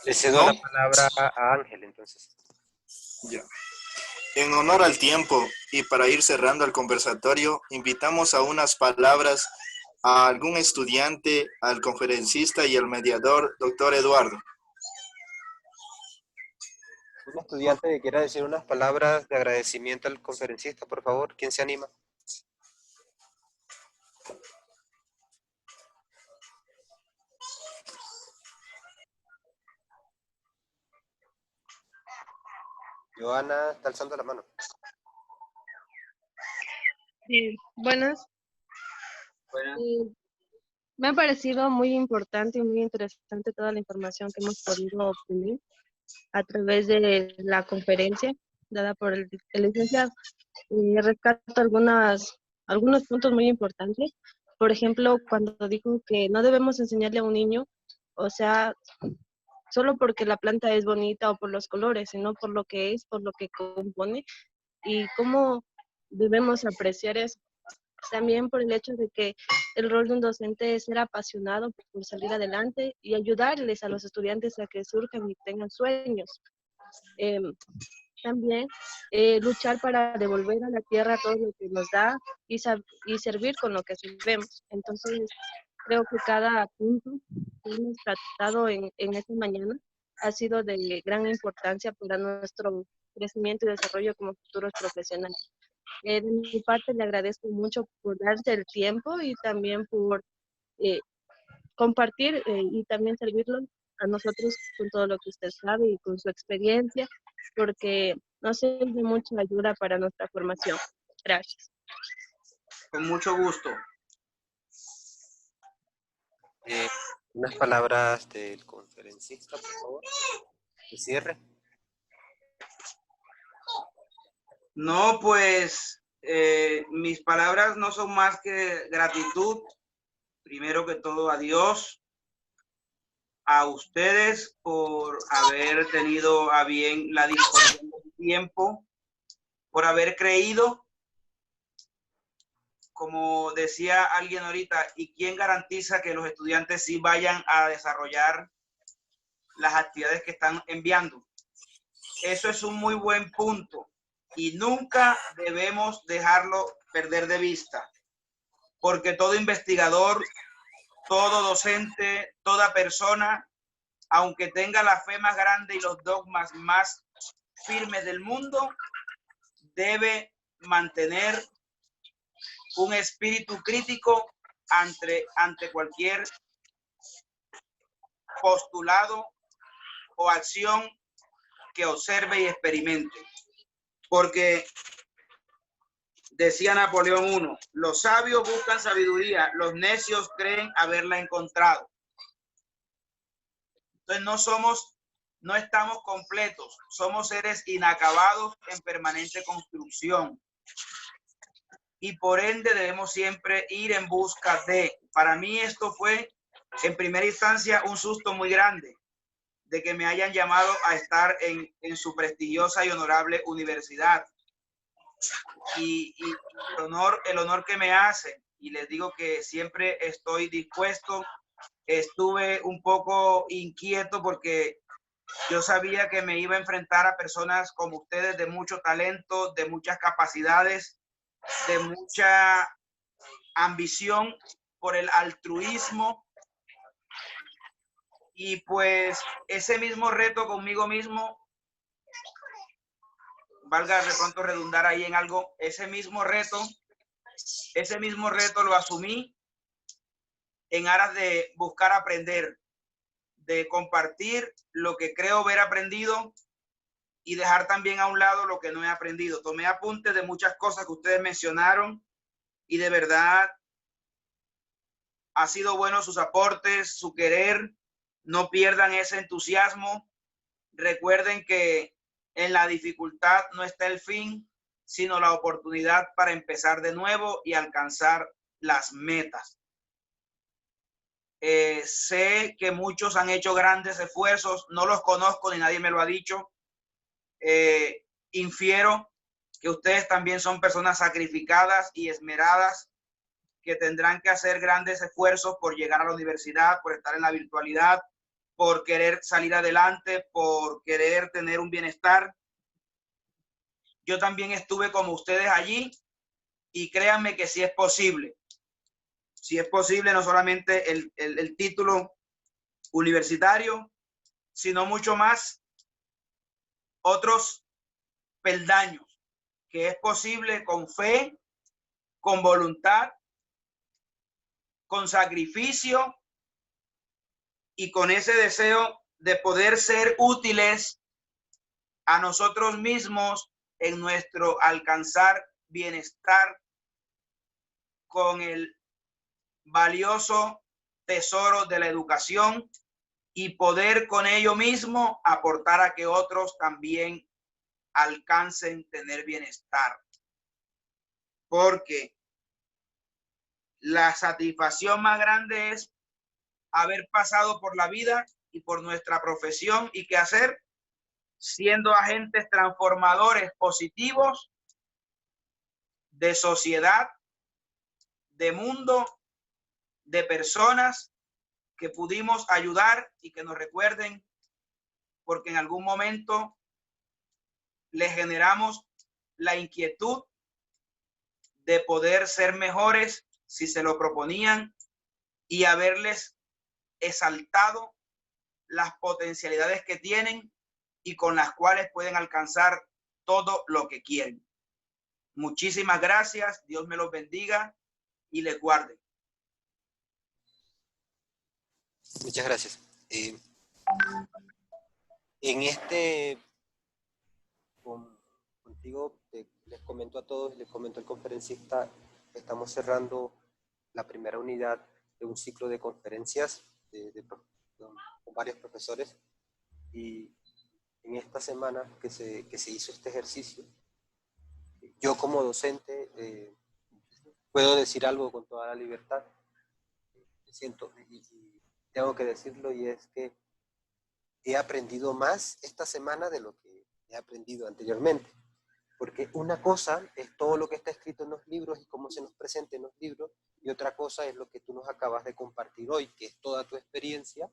Le cedo la palabra a Ángel, entonces. Ya. En honor al tiempo y para ir cerrando el conversatorio, invitamos a unas palabras a algún estudiante, al conferencista y al mediador, doctor Eduardo. Un estudiante que quiera decir unas palabras de agradecimiento al conferencista, por favor. ¿Quién se anima? Joana está alzando la mano. Buenas. Me ha parecido muy importante y muy interesante toda la información que hemos podido obtener a través de la conferencia dada por el licenciado. Rescato algunos puntos muy importantes. Por ejemplo, cuando dijo que no debemos enseñarle a un niño, o sea, solo porque la planta es bonita o por los colores, sino por lo que es, por lo que compone y cómo debemos apreciar eso. También por el hecho de que el rol de un docente es ser apasionado por salir adelante y ayudarles a los estudiantes a que surjan y tengan sueños. También luchar para devolver a la tierra todo lo que nos da y servir con lo que sabemos. Entonces, creo que cada punto que hemos tratado en esta mañana ha sido de gran importancia para nuestro crecimiento y desarrollo como futuros profesionales. De mi parte, le agradezco mucho por darse el tiempo y también por compartir y también servirlo a nosotros con todo lo que usted sabe y con su experiencia, porque nos es de mucha ayuda para nuestra formación. Gracias. Con mucho gusto. Unas palabras del conferencista, por favor, de cierre. No, pues mis palabras no son más que gratitud, primero que todo a Dios, a ustedes por haber tenido a bien la disposición del tiempo, por haber creído, como decía alguien ahorita, ¿y quién garantiza que los estudiantes sí vayan a desarrollar las actividades que están enviando? Eso es un muy buen punto y nunca debemos dejarlo perder de vista, porque todo investigador, todo docente, toda persona, aunque tenga la fe más grande y los dogmas más firmes del mundo, debe mantener un espíritu crítico ante cualquier postulado o acción que observe y experimente. Porque decía Napoleón I, los sabios buscan sabiduría, los necios creen haberla encontrado. Entonces no estamos completos, somos seres inacabados en permanente construcción. Y por ende debemos siempre ir en busca de. Para mí esto fue en primera instancia un susto muy grande de que me hayan llamado a estar en su prestigiosa y honorable universidad. Y el honor que me hacen, y les digo que siempre estoy dispuesto. Estuve un poco inquieto porque yo sabía que me iba a enfrentar a personas como ustedes de mucho talento, de muchas capacidades, de mucha ambición por el altruismo. Y pues ese mismo reto conmigo mismo, valga de pronto redundar ahí en algo, ese mismo reto lo asumí en aras de buscar aprender, de compartir lo que creo haber aprendido y dejar también a un lado lo que no he aprendido. Tomé apuntes de muchas cosas que ustedes mencionaron y de verdad ha sido bueno sus aportes, su querer. No pierdan ese entusiasmo. Recuerden que en la dificultad no está el fin, sino la oportunidad para empezar de nuevo y alcanzar las metas. Sé que muchos han hecho grandes esfuerzos, no los conozco ni nadie me lo ha dicho. Infiero que ustedes también son personas sacrificadas y esmeradas que tendrán que hacer grandes esfuerzos por llegar a la universidad, por estar en la virtualidad, por querer salir adelante, por querer tener un bienestar. Yo también estuve como ustedes allí y créanme que sí es posible. Sí es posible no solamente el título universitario, sino mucho más otros peldaños, que es posible con fe, con voluntad, con sacrificio y con ese deseo de poder ser útiles a nosotros mismos en nuestro alcanzar bienestar con el valioso tesoro de la educación y poder con ello mismo aportar a que otros también alcancen tener bienestar. Porque la satisfacción más grande es haber pasado por la vida y por nuestra profesión y qué hacer, siendo agentes transformadores positivos de sociedad, de mundo, de personas que pudimos ayudar y que nos recuerden, porque en algún momento les generamos la inquietud de poder ser mejores si se lo proponían y haberles exaltado las potencialidades que tienen y con las cuales pueden alcanzar todo lo que quieren. Muchísimas gracias. Dios me los bendiga y les guarde. Muchas gracias. En este, contigo, les comento a todos, les comento al conferencista, estamos cerrando la primera unidad de un ciclo de conferencias con varios profesores, y en esta semana que se hizo este ejercicio, yo como docente puedo decir algo con toda la libertad, siento, y tengo que decirlo, y es que he aprendido más esta semana de lo que he aprendido anteriormente. Porque una cosa es todo lo que está escrito en los libros y cómo se nos presenta en los libros, y otra cosa es lo que tú nos acabas de compartir hoy, que es toda tu experiencia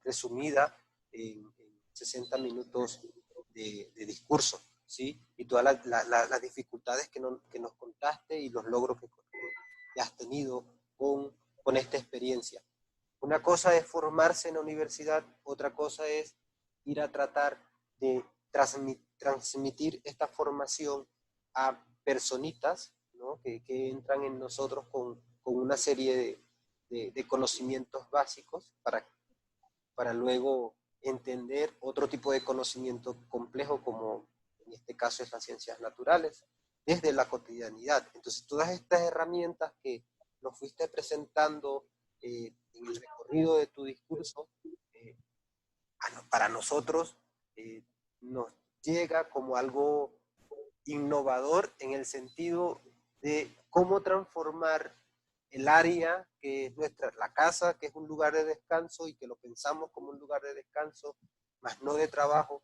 resumida en 60 minutos de discurso, ¿sí? Y todas las dificultades que nos contaste y los logros que has tenido con esta experiencia. Una cosa es formarse en la universidad, otra cosa es ir a tratar de transmitir esta formación a personitas, ¿no? que entran en nosotros con una serie de conocimientos básicos para luego entender otro tipo de conocimiento complejo, como en este caso es las ciencias naturales, desde la cotidianidad. Entonces, todas estas herramientas que nos fuiste presentando en el recorrido de tu discurso, para nosotros nos llega como algo innovador en el sentido de cómo transformar el área que es la casa, que es un lugar de descanso y que lo pensamos como un lugar de descanso, más no de trabajo,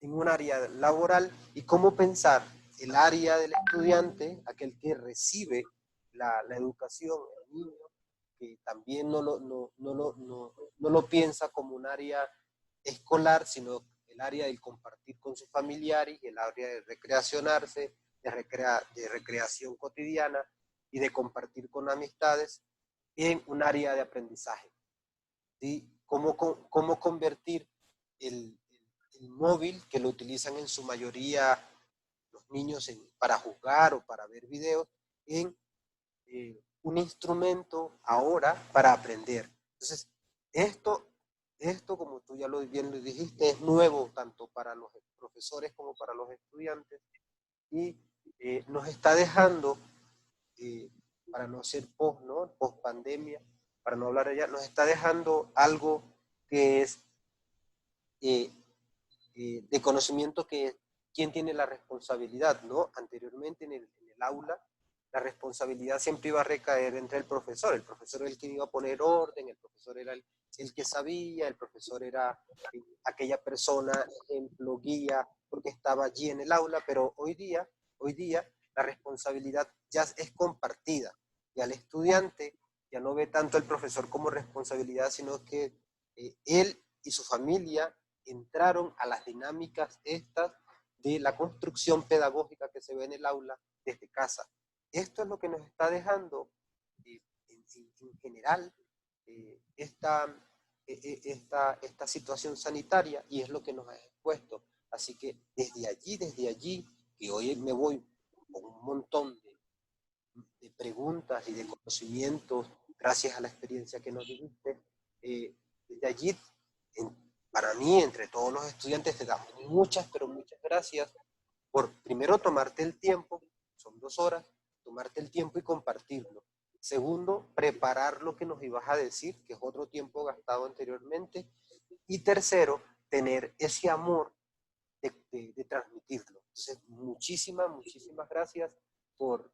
en un área laboral, y cómo pensar el área del estudiante, aquel que recibe la educación, el niño, que también no lo piensa como un área escolar, sino el área del compartir con sus familiares, el área de recreacionarse, de recreación cotidiana y de compartir con amistades, en un área de aprendizaje. ¿Sí? Cómo convertir el móvil, que lo utilizan en su mayoría los niños para jugar o para ver videos, en un instrumento ahora para aprender. Entonces, esto, como tú ya bien lo dijiste, es nuevo tanto para los profesores como para los estudiantes, y nos está dejando, para no ser post pandemia, para no hablar allá, nos está dejando algo que es de conocimiento, que quién tiene la responsabilidad, ¿no? Anteriormente en el aula, la responsabilidad siempre iba a recaer entre el profesor era el que iba a poner orden, el profesor era el que sabía, el profesor era aquella persona, ejemplo, guía, porque estaba allí en el aula, pero hoy día la responsabilidad ya es compartida, y al estudiante ya no ve tanto el profesor como responsabilidad, sino que él y su familia entraron a las dinámicas estas de la construcción pedagógica que se ve en el aula desde casa. Esto es lo que nos está dejando en general esta situación sanitaria, y es lo que nos ha expuesto. Así que desde allí, que hoy me voy con un montón de preguntas y de conocimientos, gracias a la experiencia que nos dijiste, desde allí, para mí, entre todos los estudiantes, te damos muchas, pero muchas gracias por primero tomarte el tiempo, son 2 horas, tomarte el tiempo y compartirlo. Segundo, preparar lo que nos ibas a decir, que es otro tiempo gastado anteriormente. Y tercero, tener ese amor de transmitirlo. Entonces, muchísimas gracias por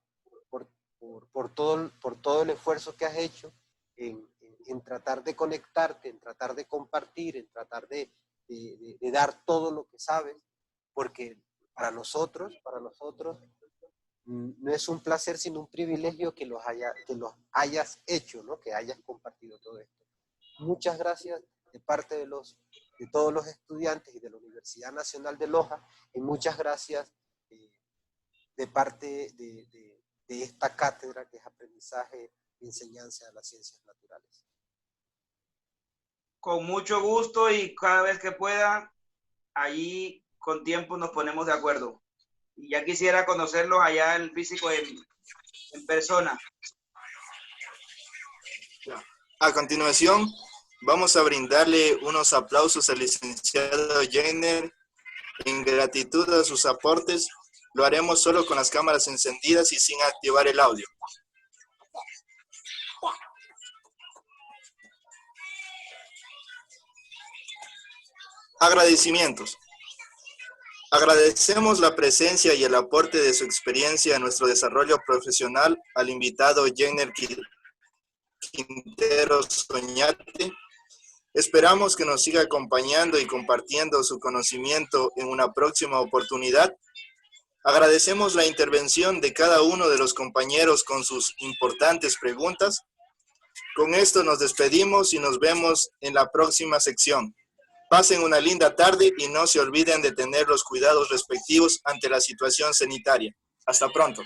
todo el esfuerzo que has hecho en tratar de conectarte, en tratar de compartir, en tratar de dar todo lo que sabes, porque para nosotros no es un placer, sino un privilegio que los hayas hecho, ¿no? Que hayas compartido todo esto. Muchas gracias de parte de los de todos los estudiantes y de la Universidad Nacional de Loja, y muchas gracias de parte de esta cátedra que es Aprendizaje y Enseñanza de las Ciencias Naturales. Con mucho gusto y cada vez que pueda, allí con tiempo nos ponemos de acuerdo. Y ya quisiera conocerlos allá el físico en persona. A continuación, vamos a brindarle unos aplausos al licenciado Jenner en gratitud a sus aportes. Lo haremos solo con las cámaras encendidas y sin activar el audio. Agradecimientos. Agradecemos la presencia y el aporte de su experiencia en nuestro desarrollo profesional al invitado Jenner Quintero Soñate. Esperamos que nos siga acompañando y compartiendo su conocimiento en una próxima oportunidad. Agradecemos la intervención de cada uno de los compañeros con sus importantes preguntas. Con esto nos despedimos y nos vemos en la próxima sección. Pasen una linda tarde y no se olviden de tener los cuidados respectivos ante la situación sanitaria. Hasta pronto.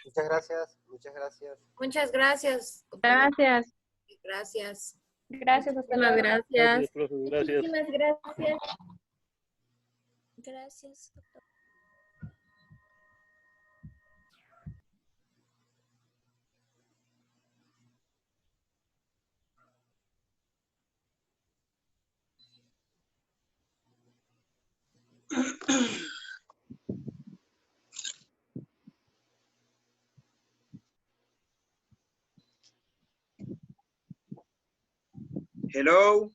Muchas gracias, muchas gracias. Muchas gracias. Gracias. Gracias. Gracias, hasta Muchísimas luego. gracias. Gracias, profe, gracias. Muchísimas gracias. Gracias. Hello.